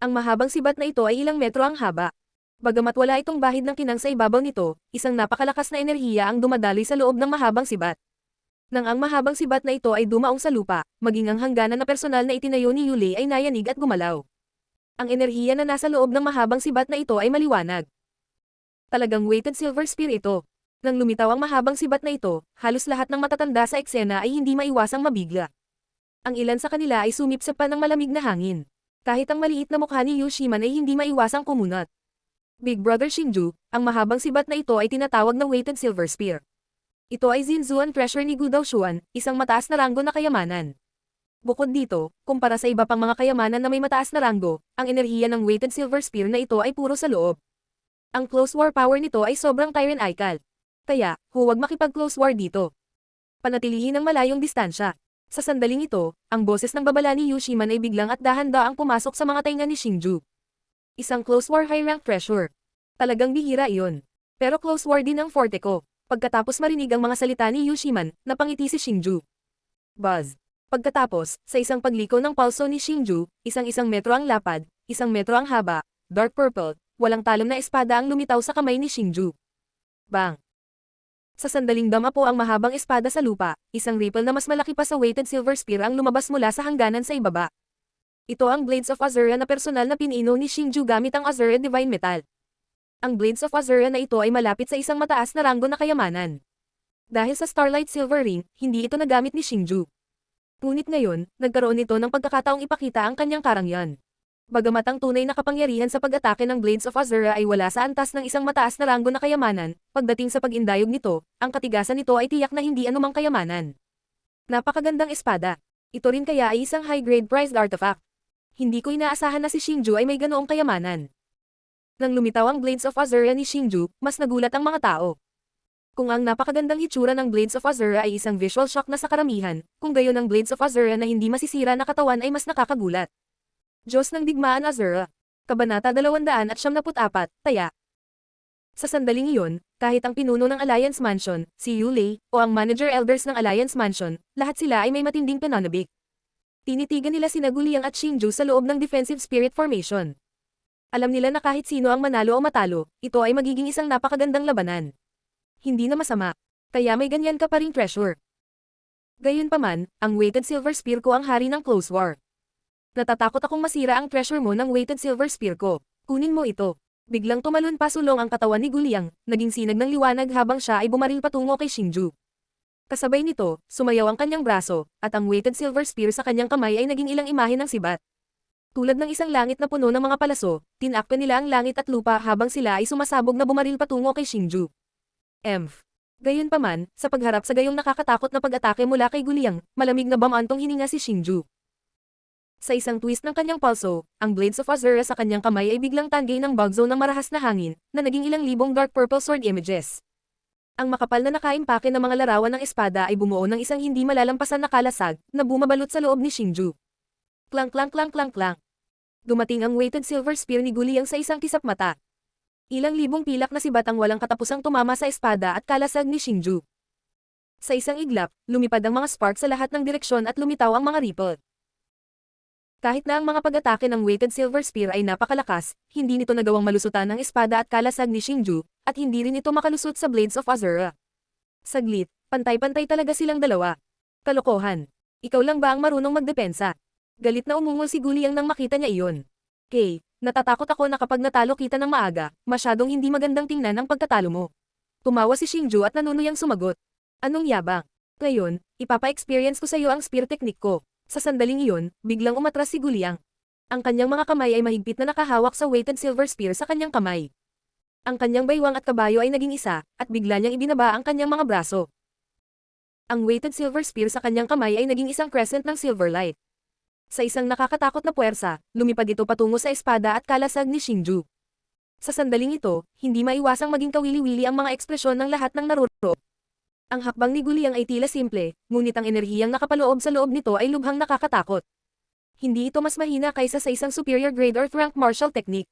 Ang mahabang sibat na ito ay ilang metro ang haba. Bagamat wala itong bahid ng kinang sa ibabaw nito, isang napakalakas na enerhiya ang dumadaloy sa loob ng mahabang sibat. Nang ang mahabang sibat na ito ay dumaong sa lupa, maging ang hangganan na personal na itinayo ni Yulei ay nayanig at gumalaw. Ang enerhiya na nasa loob ng mahabang sibat na ito ay maliwanag. Talagang weighted silver spear ito. Nang lumitaw ang mahabang sibat na ito, halos lahat ng matatanda sa eksena ay hindi maiwasang mabigla. Ang ilan sa kanila ay sumipsip pa ng malamig na hangin. Kahit ang maliit na mukha ni Yu Shiman ay hindi maiwasang kumunat. Big Brother Xingju, ang mahabang sibat na ito ay tinatawag na weighted silver spear. Ito ay Jinzuan treasure ni Gu Daoshuan, isang mataas na ranggo na kayamanan. Bukod dito, kumpara sa iba pang mga kayamanan na may mataas na ranggo, ang enerhiya ng weighted silver spear na ito ay puro sa loob. Ang close war power nito ay sobrang tyrannical. Kaya, huwag makipag-close war dito. Panatilihin ang malayong distansya. Sa sandaling ito, ang boses ng babala ni Yushiman ay biglang at dahan-daang pumasok sa mga tainga ni Shinju. Isang close war high-rank treasure. Talagang bihira iyon. Pero close war din ang forte ko. Pagkatapos marinig ang mga salita ni Yushiman, napangiti si Shinju. Buzz. Pagkatapos, sa isang pagliko ng pulso ni Shinju, isang-isang metro ang lapad, 1 metro ang haba, dark purple, walang talon na espada ang lumitaw sa kamay ni Shinju. Bang! Sa sandaling dama po ang mahabang espada sa lupa, isang ripple na mas malaki pa sa weighted silver spear ang lumabas mula sa hangganan sa ibaba. Ito ang Blades of Azura na personal na pinino ni Shinju gamit ang Azura Divine Metal. Ang Blades of Azura na ito ay malapit sa isang mataas na ranggo na kayamanan. Dahil sa Starlight Silver Ring, hindi ito nagamit ni Shinju. Ngunit ngayon, nagkaroon ito ng pagkakataong ipakita ang kanyang karangyan. Bagamat ang tunay na kapangyarihan sa pag-atake ng Blades of Azura ay wala sa antas ng isang mataas na ranggo na kayamanan, pagdating sa pag-indayog nito, ang katigasan nito ay tiyak na hindi anumang kayamanan. Napakagandang espada. Ito rin kaya ay isang high-grade prized artifact. Hindi ko inaasahan na si Shinju ay may ganoong kayamanan. Nang lumitaw ang Blades of Azura ni Shinju, mas nagulat ang mga tao. Kung ang napakagandang hitsura ng Blades of Azura ay isang visual shock na sa karamihan, kung gayon ang Blades of Azura na hindi masisira na katawan ay mas nakakagulat. Diyos ng Digmaan Azura. Kabanata 274, Taya. Sa sandaling iyon, kahit ang pinuno ng Alliance Mansion, si Yulei, o ang manager elders ng Alliance Mansion, lahat sila ay may matinding pananabik. Tinitigan nila sina Guliang at Shinju sa loob ng defensive spirit formation. Alam nila na kahit sino ang manalo o matalo, ito ay magiging isang napakagandang labanan. Hindi na masama. Kaya may ganyan ka pa ring treasure. Gayunpaman, ang weighted silver spear ko ang hari ng close war. Natatakot akong masira ang treasure mo ng weighted silver spear ko. Kunin mo ito. Biglang tumalon pa sulong ang katawan ni Guliang, naging sinag ng liwanag habang siya ay bumaril patungo kay Shinju. Kasabay nito, sumayaw ang kanyang braso, at ang weighted silver spear sa kanyang kamay ay naging ilang imahe ng sibat. Tulad ng isang langit na puno ng mga palaso, tinakpan nila ang langit at lupa habang sila ay sumasabog na bumaril patungo kay Shinju. Gayunpaman, sa pagharap sa gayong nakakatakot na pag-atake mula kay Guliang, malamig na bamantong hininga si Shinju. Sa isang twist ng kanyang pulso, ang Blades of Azura sa kanyang kamay ay biglang tanggay ng bugzone ng marahas na hangin, na naging ilang libong dark purple sword images. Ang makapal na nakaimpake ng mga larawan ng espada ay bumuo ng isang hindi malalampasan na kalasag, na bumabalot sa loob ni Shinju. Klang klang klang klang klang. Dumating ang weighted silver spear ni Guliang sa isang kisap mata. Ilang libong pilak na sibat ang walang katapusang tumama sa espada at kalasag ni Shinju. Sa isang iglap, lumipad ang mga spark sa lahat ng direksyon at lumitaw ang mga ripple. Kahit na ang mga pag-atake ng weighted silver spear ay napakalakas, hindi nito nagawang malusutan ang espada at kalasag ni Shinju, at hindi rin ito makalusot sa Blades of Azura. Saglit, pantay-pantay talaga silang dalawa. Kalokohan. Ikaw lang ba ang marunong magdepensa? Galit na umungol si Guliang nang makita niya iyon. Kay, natatakot ako na kapag natalo kita ng maaga, masyadong hindi magandang tingnan ang pagkatalo mo. Tumawa si Shinju at nanunuyang sumagot. Anong yabang? Ngayon, ipapa-experience ko sa iyo ang spear technique ko. Sa sandaling iyon, biglang umatras si Guliang. Ang kanyang mga kamay ay mahigpit na nakahawak sa weighted silver spear sa kanyang kamay. Ang kanyang baywang at kabayo ay naging isa, at bigla niyang ibinaba ang kanyang mga braso. Ang weighted silver spear sa kanyang kamay ay naging isang crescent ng silver light. Sa isang nakakatakot na puwersa, lumipad ito patungo sa espada at kalasag ni Shinju. Sa sandaling ito, hindi maiwasang maging kawili-wili ang mga ekspresyon ng lahat ng naroroon. Ang hakbang ni Guliang ay tila simple, ngunit ang enerhiyang nakapaloob sa loob nito ay lubhang nakakatakot. Hindi ito mas mahina kaysa sa isang superior grade earth rank martial technique.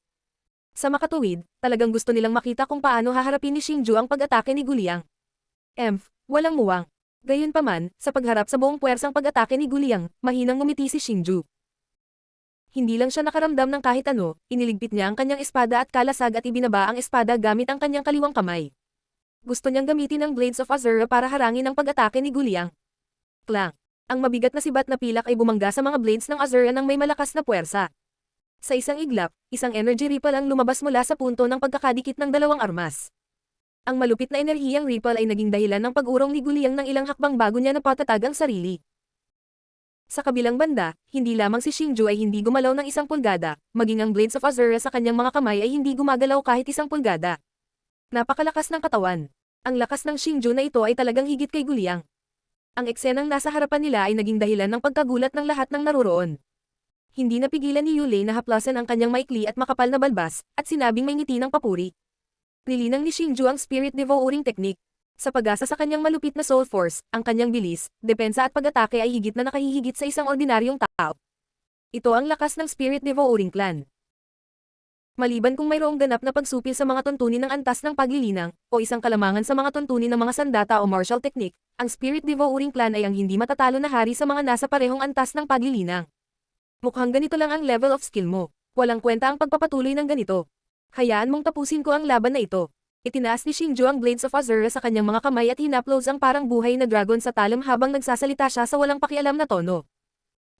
Sa makatuwid, talagang gusto nilang makita kung paano haharapin ni Shinju ang pag-atake ni Guliang. Walang muwang. Gayunpaman, sa pagharap sa buong puwersang pag-atake ni Guliang, mahinang ngumiti si Shinju. Hindi lang siya nakaramdam ng kahit ano, iniligpit niya ang kanyang espada at kalasag at ibinaba ang espada gamit ang kanyang kaliwang kamay. Gusto niyang gamitin ang Blades of Azura para harangin ang pag-atake ni Guliang. Klang! Ang mabigat na sibat na pilak ay bumangga sa mga blades ng Azura nang may malakas na puwersa. Sa isang iglap, isang energy ripple ang lumabas mula sa punto ng pagkakadikit ng dalawang armas. Ang malupit na enerhiyang ripple ay naging dahilan ng pag-urong ni Guliang ng ilang hakbang bago niya napatatag ang sarili. Sa kabilang banda, hindi lamang si Shinju ay hindi gumalaw ng 1 pulgada, maging ang Blades of Azura sa kanyang mga kamay ay hindi gumagalaw kahit 1 pulgada. Napakalakas ng katawan. Ang lakas ng Shinju na ito ay talagang higit kay Guliang. Ang eksenang nasa harapan nila ay naging dahilan ng pagkagulat ng lahat ng naroroon. Hindi napigilan ni Yulei na haplasan ang kanyang maikli at makapal na balbas, at sinabing may ngiti ng papuri. Nilinang ni Xingju ang Spirit Devouring Technique. Sa pag-asa sa kanyang malupit na Soul Force, ang kanyang bilis, depensa at pag-atake ay higit na nakahihigit sa isang ordinaryong tao. Ito ang lakas ng Spirit Devouring Clan. Maliban kung mayroong ganap na pagsupil sa mga tuntunin ng antas ng paglilinang, o isang kalamangan sa mga tuntunin ng mga sandata o martial technique, ang Spirit Devouring Clan ay ang hindi matatalo na hari sa mga nasa parehong antas ng paglilinang. Mukhang ganito lang ang level of skill mo. Walang kwenta ang pagpapatuloy ng ganito. Hayaan mong tapusin ko ang laban na ito. Itinaas ni Xingju ang Blades of Azura sa kanyang mga kamay at hinaploads ang parang buhay na dragon sa talim habang nagsasalita siya sa walang pakialam na tono.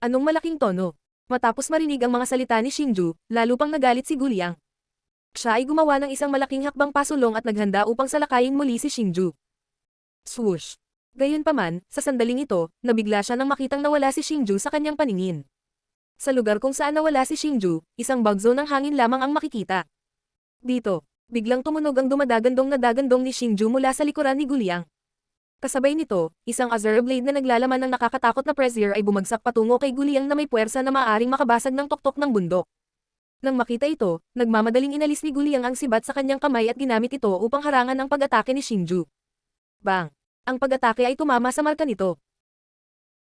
Anong malaking tono? Matapos marinig ang mga salita ni Xingju, lalo pang nagalit si Guliang. Siya ay gumawa ng isang malaking hakbang pasulong at naghanda upang salakayin muli si Xingju. Swoosh! Gayunpaman, sa sandaling ito, nabigla siya nang makitang nawala si Xingju sa kanyang paningin. Sa lugar kung saan nawala si Xingju, isang bagzo ng hangin lamang ang makikita. Dito, biglang tumunog ang dumadagandong na dagandong ni Xingju mula sa likuran ni Guliang. Kasabay nito, isang Azure Blade na naglalaman ng nakakatakot na pressure ay bumagsak patungo kay Guliang na may puwersa na maaaring makabasag ng tuktok ng bundok. Nang makita ito, nagmamadaling inalis ni Guliang ang sibat sa kanyang kamay at ginamit ito upang harangan ang pag-atake ni Xingju. Bang! Ang pag-atake ay tumama sa marka nito.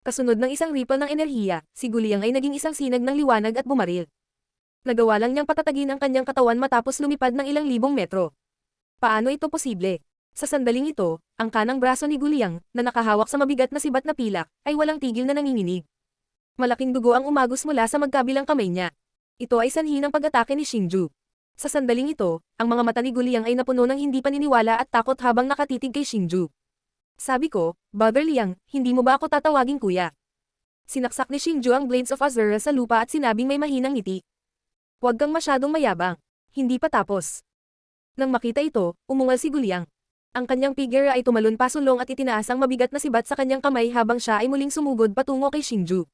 Kasunod ng isang ripple ng enerhiya, si Guliang ay naging isang sinag ng liwanag at bumaril. Nagawa lang niyang patatagin ang kanyang katawan matapos lumipad ng ilang libong metro. Paano ito posible? Sa sandaling ito, ang kanang braso ni Guliang, na nakahawak sa mabigat na sibat na pilak, ay walang tigil na nanginginig. Malaking dugo ang umagos mula sa magkabilang kamay niya. Ito ay sanhi ng pag-atake ni Xingju. Sa sandaling ito, ang mga mata ni Guliang ay napuno ng hindi paniniwala at takot habang nakatitig kay Xingju. Sabi ko, Brother Liang, hindi mo ba ako tatawagin kuya? Sinaksak ni Xingju ang Blades of Azura sa lupa at sinabing may mahinang ngiti. Huwag kang masyadong mayabang. Hindi pa tapos. Nang makita ito, umungal si Guliang. Ang kanyang figure ay tumalon pasulong at itinaas ang mabigat na sibat sa kanyang kamay habang siya ay muling sumugod patungo kay Xingju.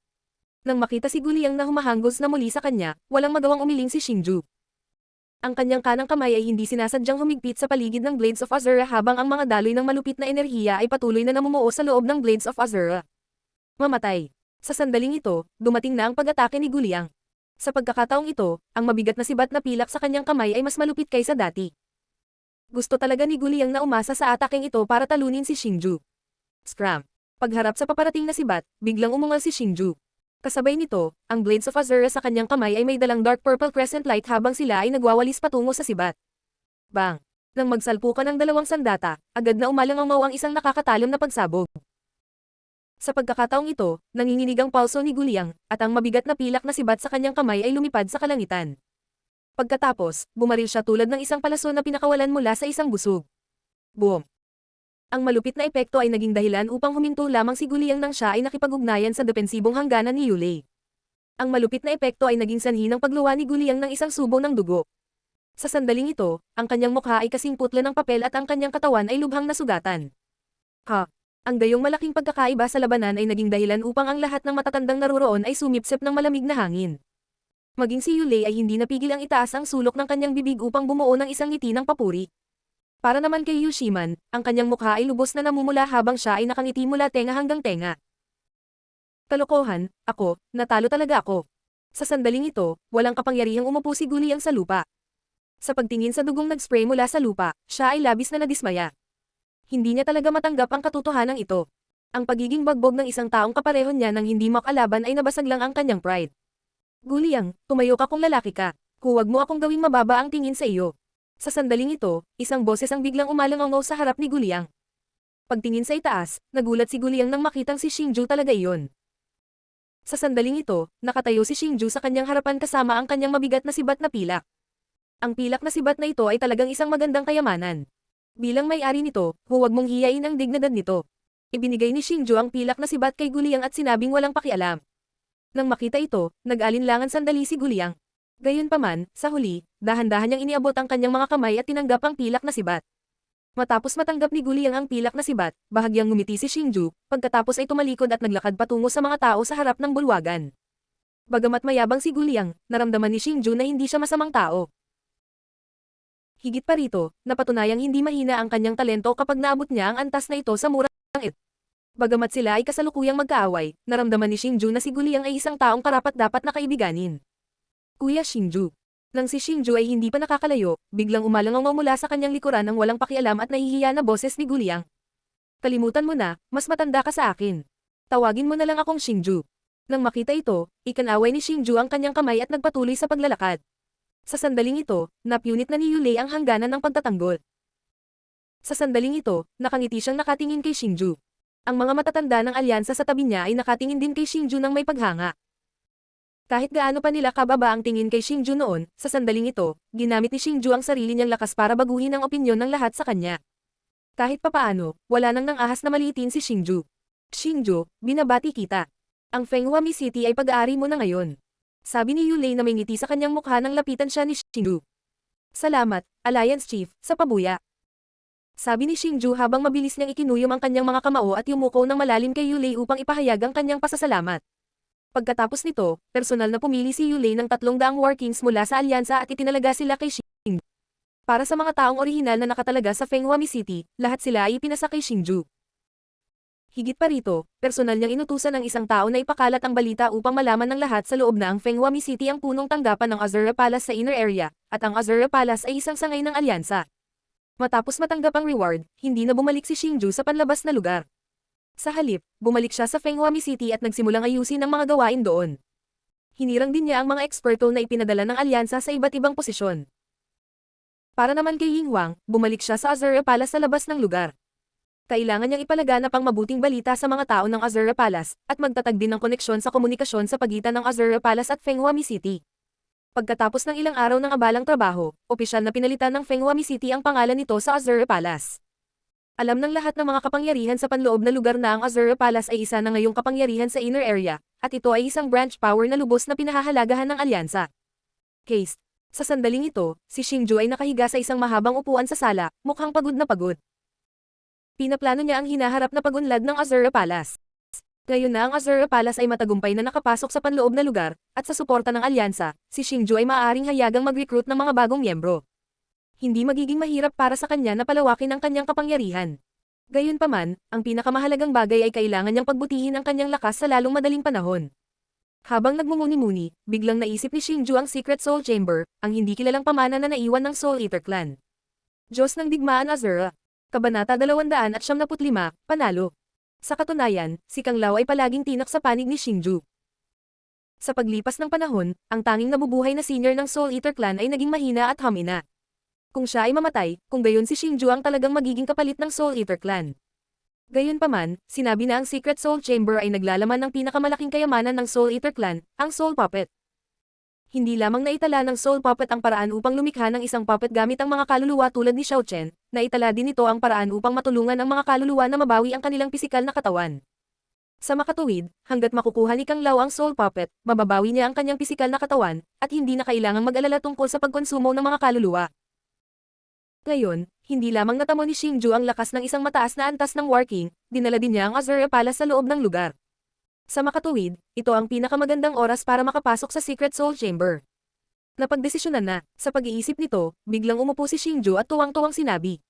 Nang makita si Guliang na humahanggos na muli sa kanya, walang magawang umiling si Xingju. Ang kanyang kanang kamay ay hindi sinasadyang humigpit sa paligid ng Blades of Azura habang ang mga daloy ng malupit na enerhiya ay patuloy na namumuo sa loob ng Blades of Azura. Mamatay. Sa sandaling ito, dumating na ang pag-atake ni Guliang. Sa pagkakataong ito, ang mabigat na sibat na pilak sa kanyang kamay ay mas malupit kaysa dati. Gusto talaga ni Guliang na umasa sa atakeng ito para talunin si Xingju. Scram. Pagharap sa paparating na sibat, biglang umungal si Xingju. Kasabay nito, ang Blades of Azura sa kanyang kamay ay may dalang dark purple crescent light habang sila ay nagwawalis patungo sa sibat. Bang! Nang magsalpukan ng dalawang sandata, agad na umalangaw ang isang nakakatalim na pagsabog. Sa pagkakataong ito, nanginginig ang pulso ni Guliang, at ang mabigat na pilak na sibat sa kanyang kamay ay lumipad sa kalangitan. Pagkatapos, bumaril siya tulad ng isang palaso na pinakawalan mula sa isang busog. Boom! Ang malupit na epekto ay naging dahilan upang huminto lamang si Guliang nang siya ay nakipag-ugnayan sa depensibong hangganan ni Yulei. Ang malupit na epekto ay naging sanhi ng pagluwa ni Guliang ng isang subo ng dugo. Sa sandaling ito, ang kanyang mukha ay kasing putla ng papel at ang kanyang katawan ay lubhang nasugatan. Ang gayong malaking pagkakaiba sa labanan ay naging dahilan upang ang lahat ng matatandang naroroon ay sumipsip ng malamig na hangin. Maging si Yulei ay hindi napigil ang itaas ang sulok ng kanyang bibig upang bumuo ng isang ngiti ng papuri. Para naman kay Yushiman, ang kanyang mukha ay lubos na namumula habang siya ay nakangiti mula tenga hanggang tenga. Kalokohan, natalo talaga ako. Sa sandaling ito, walang kapangyarihang umupo si Guliang sa lupa. Sa pagtingin sa dugong nag-spray mula sa lupa, siya ay labis na nadismaya. Hindi niya talaga matanggap ang katotohanan ito. Ang pagiging bagbog ng isang taong kapareho niya nang hindi makalaban ay nabasag lang ang kanyang pride. Guliang, tumayo ka kung lalaki ka. Huwag mo akong gawing mababa ang tingin sa iyo. Sa sandaling ito, isang boses ang biglang umalangaw sa harap ni Guliang. Pagtingin sa itaas, nagulat si Guliang nang makitang si Xingju talaga iyon. Sa sandaling ito, nakatayo si Xingju sa kanyang harapan kasama ang kanyang mabigat na sibat na pilak. Ang pilak na sibat na ito ay talagang isang magandang kayamanan. Bilang may-ari nito, huwag mong hiyain ang dignidad nito. Ibinigay ni Xingju ang pilak na sibat kay Guliang at sinabing walang pakialam. Nang makita ito, nag-alinlangan sandali si Guliang. Gayunpaman, sa huli, dahan-dahan niyang iniabot ang kanyang mga kamay at tinanggap ang pilak na sibat. Matapos matanggap ni Guliang ang pilak na sibat, bahagyang ngumiti si Xingju, pagkatapos ay tumalikod at naglakad patungo sa mga tao sa harap ng bulwagan. Bagamat mayabang si Guliang, naramdaman ni Xingju na hindi siya masamang tao. Higit pa rito, napatunayang hindi mahina ang kanyang talento kapag naabot niya ang antas na ito sa murang it. Bagamat sila ay kasalukuyang magkaaway, naramdaman ni Xingju na si Guliang ay isang taong karapat-dapat na kaibiganin. Kuya Xingju. Nang si Xingju ay hindi pa nakakalayo, biglang umalangaw mula sa kanyang likuran ng walang pakialam at nahihiya na boses ni Guliang. Kalimutan mo na, mas matanda ka sa akin. Tawagin mo na lang akong Xingju. Nang makita ito, ikanaway ni Xingju ang kanyang kamay at nagpatuloy sa paglalakad. Sa sandaling ito, napunit na ni Yulei ang hangganan ng pagtatanggol. Sa sandaling ito, nakangiti siyang nakatingin kay Xingju. Ang mga matatanda ng alyansa sa tabi niya ay nakatingin din kay Xingju ng may paghanga. Kahit gaano pa nila kababa ang tingin kay Xingju noon, sa sandaling ito, ginamit ni Xingju ang sarili niyang lakas para baguhin ang opinyon ng lahat sa kanya. Kahit papaano, wala nang ahas na maliitin si Xingju. Xingju, binabati kita. Ang Fenghuami City ay pag-aari mo na ngayon. Sabi ni Yulei na may ngiti sa kanyang mukha nang lapitan siya ni Xingju. Salamat, Alliance Chief, sa pabuya. Sabi ni Xingju habang mabilis niyang ikinuyom ang kanyang mga kamao at yumuko ng malalim kay Yulei upang ipahayag ang kanyang pasasalamat. Pagkatapos nito, personal na pumili si Yulei ng 300 War Kings mula sa alyansa at itinalaga sila kay Xingju. Para sa mga taong orihinal na nakatalaga sa Fenghuami City, lahat sila ay ipinasa kay Xingju. Higit pa rito, personal niyang inutusan ng isang tao na ipakalat ang balita upang malaman ng lahat sa loob na ang Fenghuami City ang punong tanggapan ng Azura Palace sa inner area, at ang Azura Palace ay isang sangay ng alyansa. Matapos matanggap ang reward, hindi na bumalik si Xingju sa panlabas na lugar. Sa halip, bumalik siya sa Fenghuami City at nagsimulang ayusin ang mga gawain doon. Hinirang din niya ang mga eksperto na ipinadala ng alyansa sa iba't ibang posisyon. Para naman kay Yinhuang, bumalik siya sa Azura Palace sa labas ng lugar. Kailangan niyang ipalaganap ang mabuting balita sa mga tao ng Azura Palace, at magtatag din ng koneksyon sa komunikasyon sa pagitan ng Azura Palace at Fenghuami City. Pagkatapos ng ilang araw ng abalang trabaho, opisyal na pinalitan ng Fenghuami City ang pangalan nito sa Azura Palace. Alam ng lahat ng mga kapangyarihan sa panloob na lugar na ang Azura Palace ay isa na ngayong kapangyarihan sa inner area, at ito ay isang branch power na lubos na pinahahalagahan ng alyansa. Case. Sa sandaling ito, si Xingju ay nakahiga sa isang mahabang upuan sa sala, mukhang pagod na pagod. Pinaplano niya ang hinaharap na pagunlad ng Azura Palace. Ngayon na ang Azura Palace ay matagumpay na nakapasok sa panloob na lugar, at sa suporta ng alyansa, si Xingju ay maaaring hayagang mag-recruit ng mga bagong miyembro. Hindi magiging mahirap para sa kanya na palawakin ang kanyang kapangyarihan. Gayunpaman, ang pinakamahalagang bagay ay kailangan niyang pagbutihin ang kanyang lakas sa lalong madaling panahon. Habang nagmumuni-muni, biglang naisip ni Xingju ang Secret Soul Chamber, ang hindi kilalang pamana na naiwan ng Soul Eater Clan. Diyos ng Digmaan Azura. Kabanata 275, Panalo. Sa katunayan, si Kang Lao ay palaging tinak sa panig ni Xingju. Sa paglipas ng panahon, ang tanging nabubuhay na senior ng Soul Eater Clan ay naging mahina at humina. Kung siya ay mamatay, kung gayon si Xingju ang talagang magiging kapalit ng Soul Eater Clan. Gayunpaman, sinabi na ang Secret Soul Chamber ay naglalaman ng pinakamalaking kayamanan ng Soul Eater Clan, ang Soul Puppet. Hindi lamang naitala ng Soul Puppet ang paraan upang lumikha ng isang puppet gamit ang mga kaluluwa tulad ni Xiao Chen, naitala din ito ang paraan upang matulungan ang mga kaluluwa na mabawi ang kanilang pisikal na katawan. Sa makatuwid, hanggat makukuha ni Kang Lao ang Soul Puppet, mababawi niya ang kanyang pisikal na katawan, at hindi na kailangang mag-alala tungkol sa pagkonsumo ng mga kaluluwa. Ngayon, hindi lamang natamo ni Xingju ang lakas ng isang mataas na antas ng War King, dinala din niya ang Azura Palace sa loob ng lugar. Sa makatuwid, ito ang pinakamagandang oras para makapasok sa Secret Soul Chamber. Napagdesisyonan na, sa pag-iisip nito, biglang umupo si Xingju at tuwang-tuwang sinabi.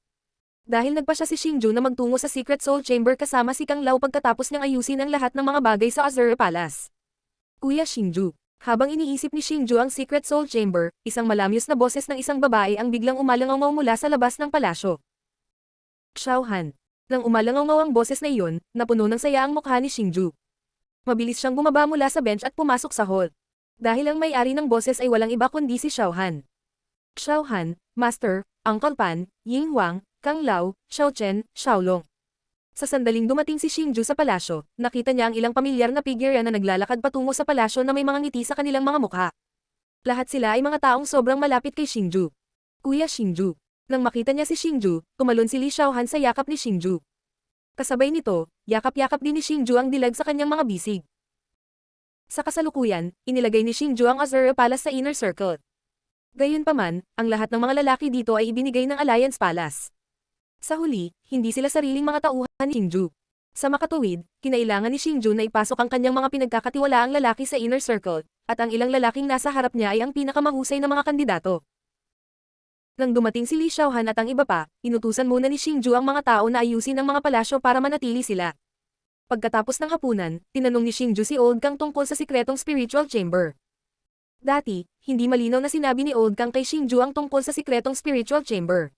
Dahil nagpa siya si Xingju na magtungo sa Secret Soul Chamber kasama si Kang Lao pagkatapos niyang ayusin ang lahat ng mga bagay sa Azura Palace. Kuya Xingju. Habang iniisip ni Xingju ang Secret Soul Chamber, isang malamyos na boses ng isang babae ang biglang umalangaw mula sa labas ng palasyo. Xiao Han. Nang umalangaw ang boses na iyon, napuno ng saya ang mukha ni Xingju. Mabilis siyang bumaba mula sa bench at pumasok sa hall. Dahil ang may-ari ng boses ay walang iba kundi si Xiao Han. Xiao Han, Master, Uncle Pan, Yinhuang, Kang Lao, Xiao Chen, Xiaolong. Sa sandaling dumating si Xingju sa palasyo, nakita niya ang ilang pamilyar na figure na naglalakad patungo sa palasyo na may mga ngiti sa kanilang mga mukha. Lahat sila ay mga taong sobrang malapit kay Xingju. Kuya Xingju. Nang makita niya si Xingju, tumalon si Li Xiaohan sa yakap ni Xingju. Kasabay nito, yakap-yakap din ni Xingju ang dilag sa kanyang mga bisig. Sa kasalukuyan, inilagay ni Xingju ang Azura Palace sa inner circle. Gayunpaman, ang lahat ng mga lalaki dito ay ibinigay ng Alliance Palace. Sa huli, hindi sila sariling mga tauhan ni Xingju. Sa makatuwid, kinailangan ni Xingju na ipasok ang kanyang mga pinagkakatiwalaang lalaki sa inner circle, at ang ilang lalaking nasa harap niya ay ang pinakamahusay na mga kandidato. Nang dumating si Li Xiaohan at ang iba pa, inutusan muna ni Xingju ang mga tao na ayusin ang mga palasyo para manatili sila. Pagkatapos ng hapunan, tinanong ni Xingju si Old Kang tungkol sa sikretong spiritual chamber. Dati, hindi malinaw na sinabi ni Old Kang kay Xingju ang tungkol sa sikretong spiritual chamber.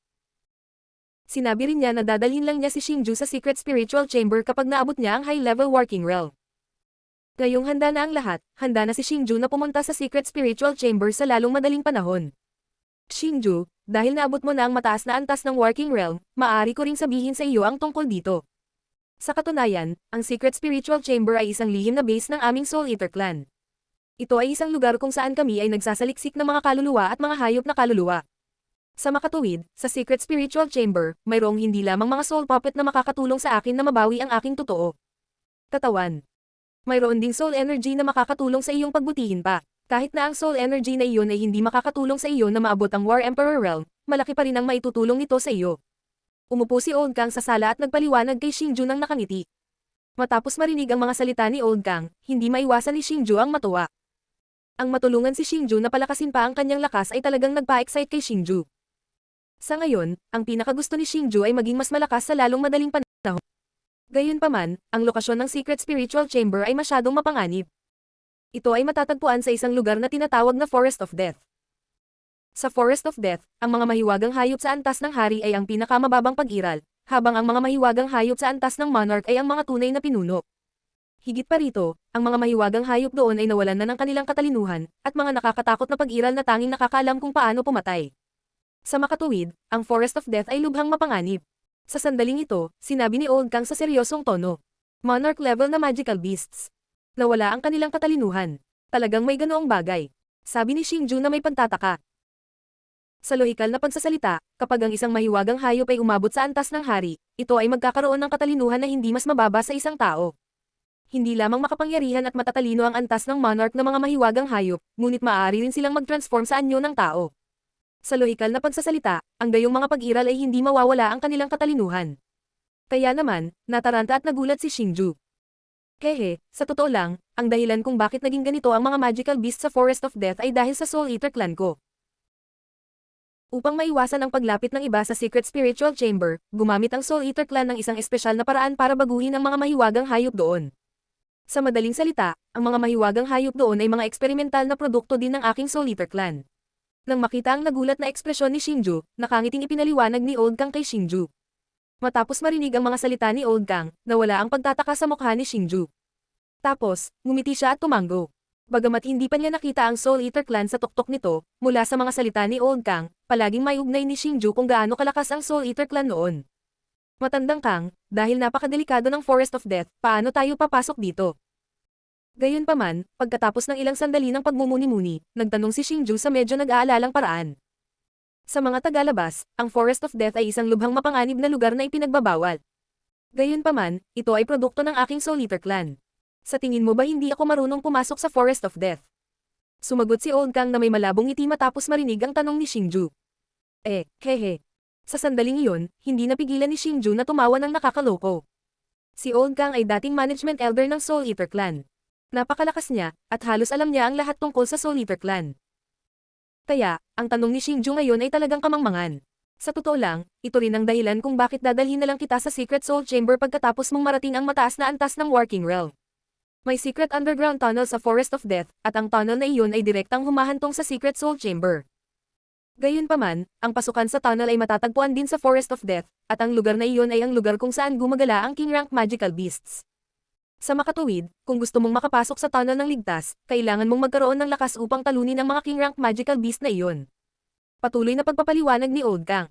Sinabi rin niya na dadalhin lang niya si Xingju sa secret spiritual chamber kapag naabot niya ang high-level working realm. Ngayong handa na ang lahat, handa na si Xingju na pumunta sa secret spiritual chamber sa lalong madaling panahon. Xingju, dahil naabot mo na ang mataas na antas ng working realm, maaari ko ring sabihin sa iyo ang tungkol dito. Sa katunayan, ang secret spiritual chamber ay isang lihim na base ng aming Soul Eater clan. Ito ay isang lugar kung saan kami ay nagsasaliksik ng mga kaluluwa at mga hayop na kaluluwa. Sa makatuwid, sa secret spiritual chamber, mayroong hindi lamang mga soul puppet na makakatulong sa akin na mabawi ang aking totoo katawan. Mayroon ding soul energy na makakatulong sa iyong pagbutihin pa. Kahit na ang soul energy na iyon ay hindi makakatulong sa iyo na maabot ang War Emperor realm, malaki pa rin ang maitutulong nito sa iyo. Umupo si Old Kang sa sala at nagpaliwanag kay Xingju ng nakangiti. Matapos marinig ang mga salita ni Old Kang, hindi maiwasan ni Xingju ang matuwa. Ang matulungan si Xingju na palakasin pa ang kanyang lakas ay talagang nagpa-excite kay Xingju. Sa ngayon, ang pinakagusto ni Xingju ay maging mas malakas sa lalong madaling panahon. Gayunpaman, ang lokasyon ng secret spiritual chamber ay masyadong mapanganib. Ito ay matatagpuan sa isang lugar na tinatawag na Forest of Death. Sa Forest of Death, ang mga mahiwagang hayop sa antas ng hari ay ang pinakamababang pag-iral, habang ang mga mahiwagang hayop sa antas ng monarch ay ang mga tunay na pinuno. Higit pa rito, ang mga mahiwagang hayop doon ay nawalan na ng kanilang katalinuhan, at mga nakakatakot na pag-iral na tanging nakakaalam kung paano pumatay. Sa makatuwid, ang Forest of Death ay lubhang mapanganib. Sa sandaling ito, sinabi ni Old Kang sa seryosong tono. Monarch level na magical beasts. Nawala ang kanilang katalinuhan. Talagang may ganoong bagay. Sabi ni Xingju na may pagtataka. Sa lohikal na pagsasalita, kapag ang isang mahiwagang hayop ay umabot sa antas ng hari, ito ay magkakaroon ng katalinuhan na hindi mas mababa sa isang tao. Hindi lamang makapangyarihan at matatalino ang antas ng monarch na mga mahiwagang hayop, ngunit maaari rin silang mag-transform sa anyo ng tao. Sa lohikal na pagsasalita, ang gayong mga pag-iral ay hindi mawawala ang kanilang katalinuhan. Kaya naman, nataranta at nagulat si Xingju. Hehe, sa totoo lang, ang dahilan kung bakit naging ganito ang mga magical beasts sa Forest of Death ay dahil sa Soul Eater clan ko. Upang maiwasan ang paglapit ng iba sa secret spiritual chamber, gumamit ang Soul Eater clan ng isang espesyal na paraan para baguhin ang mga mahiwagang hayop doon. Sa madaling salita, ang mga mahiwagang hayop doon ay mga eksperimental na produkto din ng aking Soul Eater clan. Nang makita ang nagulat na ekspresyon ni Xingju, nakangiting ipinaliwanag ni Old Kang kay Xingju. Matapos marinig ang mga salita ni Old Kang, nawala ang pagtataka sa mukha ni Xingju. Tapos, ngumiti siya at tumango. Bagamat hindi pa niya nakita ang Soul Eater clan sa tuktok nito, mula sa mga salita ni Old Kang, palaging may ugnay ni Xingju kung gaano kalakas ang Soul Eater clan noon. Matandang Kang, dahil napakadelikado ng Forest of Death, paano tayo papasok dito? Gayunpaman, pagkatapos ng ilang sandali ng pagmumuni-muni, nagtanong si Xingju sa medyo nag-aalalang paraan. Sa mga tagalabas, ang Forest of Death ay isang lubhang mapanganib na lugar na ipinagbabawal. Gayunpaman, ito ay produkto ng aking Soul Eater clan. Sa tingin mo ba hindi ako marunong pumasok sa Forest of Death? Sumagot si Old Kang na may malabong ngiti matapos marinig ang tanong ni Xingju. Hehe. Sa sandaling iyon, hindi napigilan ni Xingju na tumawa ng nakakaloko. Si Old Kang ay dating management elder ng Soul Eater clan. Napakalakas niya, at halos alam niya ang lahat tungkol sa Soul Eater clan. Kaya, ang tanong ni Xingju ngayon ay talagang kamangmangan. Sa totoo lang, ito rin ang dahilan kung bakit dadalhin na lang kita sa Secret Soul Chamber pagkatapos mong marating ang mataas na antas ng working realm. May secret underground tunnel sa Forest of Death, at ang tunnel na iyon ay direktang humahantong sa Secret Soul Chamber. Gayunpaman, ang pasukan sa tunnel ay matatagpuan din sa Forest of Death, at ang lugar na iyon ay ang lugar kung saan gumagala ang King Rank Magical Beasts. Sa makatuwid, kung gusto mong makapasok sa tunnel ng ligtas, kailangan mong magkaroon ng lakas upang talunin ang mga King Rank Magical Beast na iyon. Patuloy na pagpapaliwanag ni Old Kang.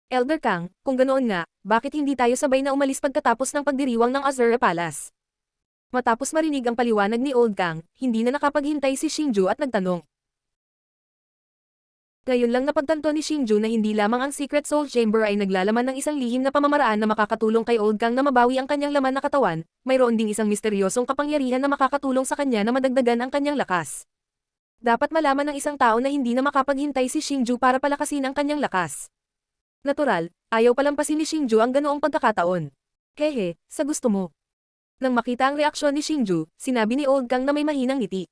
Elder Kang, kung ganoon nga, bakit hindi tayo sabay na umalis pagkatapos ng pagdiriwang ng Azure Palace? Matapos marinig ang paliwanag ni Old Kang, hindi na nakapaghintay si Xingju at nagtanong. Ngayon lang napagtanto ni Xingju na hindi lamang ang Secret Soul Chamber ay naglalaman ng isang lihim na pamamaraan na makakatulong kay Old Kang na mabawi ang kanyang laman na katawan, mayroon ding isang misteryosong kapangyarihan na makakatulong sa kanya na madagdagan ang kanyang lakas. Dapat malaman ng isang tao na hindi na makapaghintay si Xingju para palakasin ang kanyang lakas. Natural, ayaw palampasin ni Xingju ang ganoong pagkakataon. Hehe, sa gusto mo. Nang makita ang reaksyon ni Xingju, sinabi ni Old Kang na may mahinang ngiti.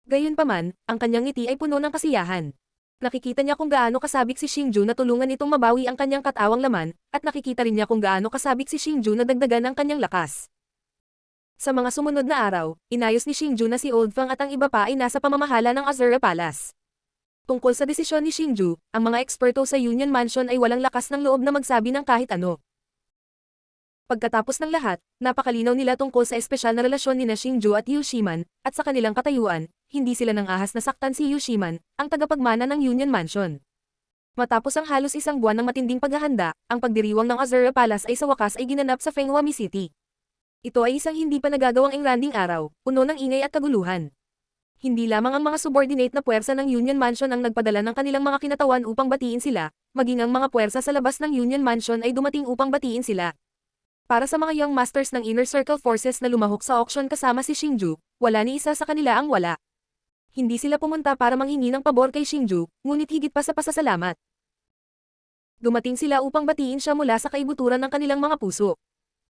Gayunpaman, ang kanyang ngiti ay puno ng kasiyahan. Nakikita niya kung gaano kasabik si Xingju na tulungan itong mabawi ang kanyang katawang laman, at nakikita rin niya kung gaano kasabik si Xingju na dagdagan ang kanyang lakas. Sa mga sumunod na araw, inayos ni Xingju na si Old Fang at ang iba pa ay nasa pamamahala ng Azura Palace. Tungkol sa desisyon ni Xingju, ang mga eksperto sa Union Mansion ay walang lakas ng loob na magsabi ng kahit ano. Pagkatapos ng lahat, napakalinaw nila tungkol sa espesyal na relasyon ni na Xingju at Yu Shiman, at sa kanilang katayuan, hindi sila nang ahas na saktan si Yu Shiman, ang tagapagmana ng Union Mansion. Matapos ang halos isang buwan ng matinding paghahanda, ang pagdiriwang ng Azura Palace ay sa wakas ay ginanap sa Fenghuami City. Ito ay isang hindi pa nagagawang engranding araw, puno ng ingay at kaguluhan. Hindi lamang ang mga subordinate na puwersa ng Union Mansion ang nagpadala ng kanilang mga kinatawan upang batiin sila, maging ang mga puwersa sa labas ng Union Mansion ay dumating upang batiin sila. Para sa mga young masters ng Inner Circle Forces na lumahok sa auction kasama si Xingju, wala ni isa sa kanila ang wala. Hindi sila pumunta para manghingi ng pabor kay Xingju, ngunit higit pa sa pasasalamat. Dumating sila upang batiin siya mula sa kaibuturan ng kanilang mga puso.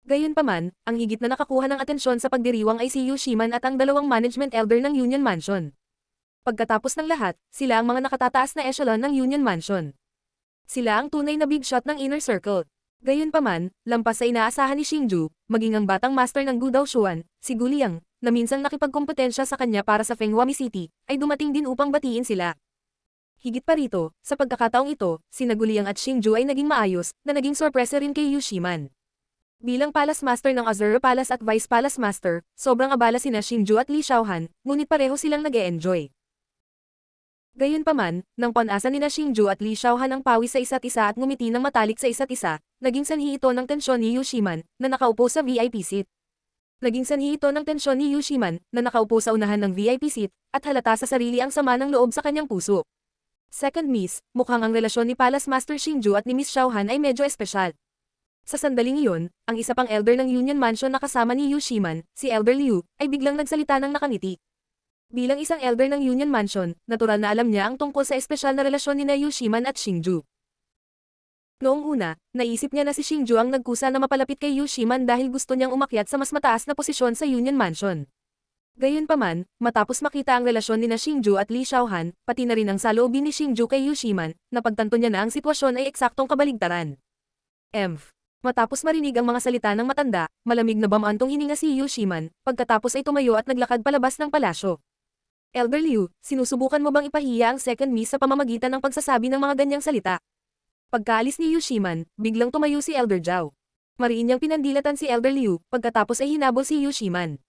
Gayunpaman, ang higit na nakakuha ng atensyon sa pagdiriwang ay si Yu Shiman at ang dalawang management elder ng Union Mansion. Pagkatapos ng lahat, sila ang mga nakatataas na echelon ng Union Mansion. Sila ang tunay na big shot ng Inner Circle. Gayunpaman, lampas sa inaasahan ni Xingju, maging ang batang master ng Gudao Xuan, si Gu Liang, na minsang nakipagkompetensya sa kanya para sa Fenghuami City, ay dumating din upang batiin sila. Higit pa rito, sa pagkakataong ito, sina Gu Liang at Xingju ay naging maayos, na naging sorpresa rin kay Yu Shiman. Bilang Palace Master ng Azura Palace at Vice Palace Master, sobrang abala sina Xingju at Li Xiaohan, ngunit pareho silang nag-e-enjoy. Gayunpaman, nang panasa nina Xingju at Li Xiaohan ang pawis sa isa't isa at ngumiti ng matalik sa isa't isa, naging sanhi ito ng tensyon ni Yu Shiman, na nakaupo sa VIP seat. Naging sanhi ito ng tensyon ni Yu Shiman, na nakaupo sa unahan ng VIP seat, at halata sa sarili ang sama ng loob sa kanyang puso. Second Miss, mukhang ang relasyon ni Palace Master Xingju at ni Miss Xiaohan ay medyo espesyal. Sa sandaling iyon, ang isa pang elder ng Union Mansion na kasama ni Yu Shiman, si Elder Liu, ay biglang nagsalita ng nakangiti. Bilang isang elder ng Union Mansion, natural na alam niya ang tungkol sa espesyal na relasyon ni Yu Shiman at Xingju. Noong una, naisip niya na si Xingju ang nagkusa na mapalapit kay Yu Shiman dahil gusto niyang umakyat sa mas mataas na posisyon sa Union Mansion. Gayunpaman, matapos makita ang relasyon ni na Xingju at Li Xiaohan, pati na rin ang saloobin ni Xingju kay Yu Shiman, napagtanto niya na ang sitwasyon ay eksaktong kabaligtaran. Matapos marinig ang mga salita ng matanda, malamig na bamantong hininga si Yu Shiman, pagkatapos ay tumayo at naglakad palabas ng palasyo. Elder Liu, sinusubukan mo bang ipahiya ang second miss sa pamamagitan ng pagsasabi ng mga ganyang salita? Pagkaalis ni Yu Shiman, biglang tumayo si Elder Zhao. Mariin niyang pinandilatan si Elder Liu, pagkatapos ay hinabol si Yu Shiman.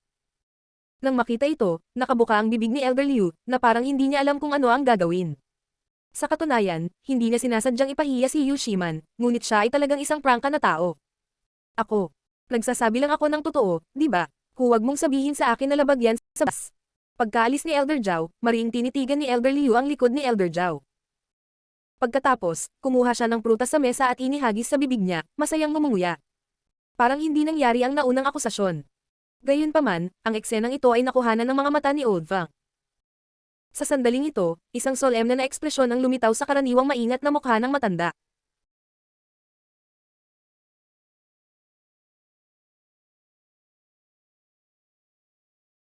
Nang makita ito, nakabuka ang bibig ni Elder Liu, na parang hindi niya alam kung ano ang gagawin. Sa katunayan, hindi niya sinasadyang ipahiya si Yu Shiman, ngunit siya ay talagang isang prangka na tao. Ako. Nagsasabi lang ako ng totoo, di ba? Huwag mong sabihin sa akin na labag yan sa bas. Pagkaalis ni Elder Zhao, mariing tinitigan ni Elder Liu ang likod ni Elder Zhao. Pagkatapos, kumuha siya ng prutas sa mesa at inihagis sa bibig niya, masayang ngumunguya. Parang hindi nangyari ang naunang akusasyon. Gayunpaman, ang eksenang ito ay nakuhanan ng mga mata ni Old Fang. Sa sandaling ito, isang solemne na ekspresyon ang lumitaw sa karaniwang maingat na mukha ng matanda.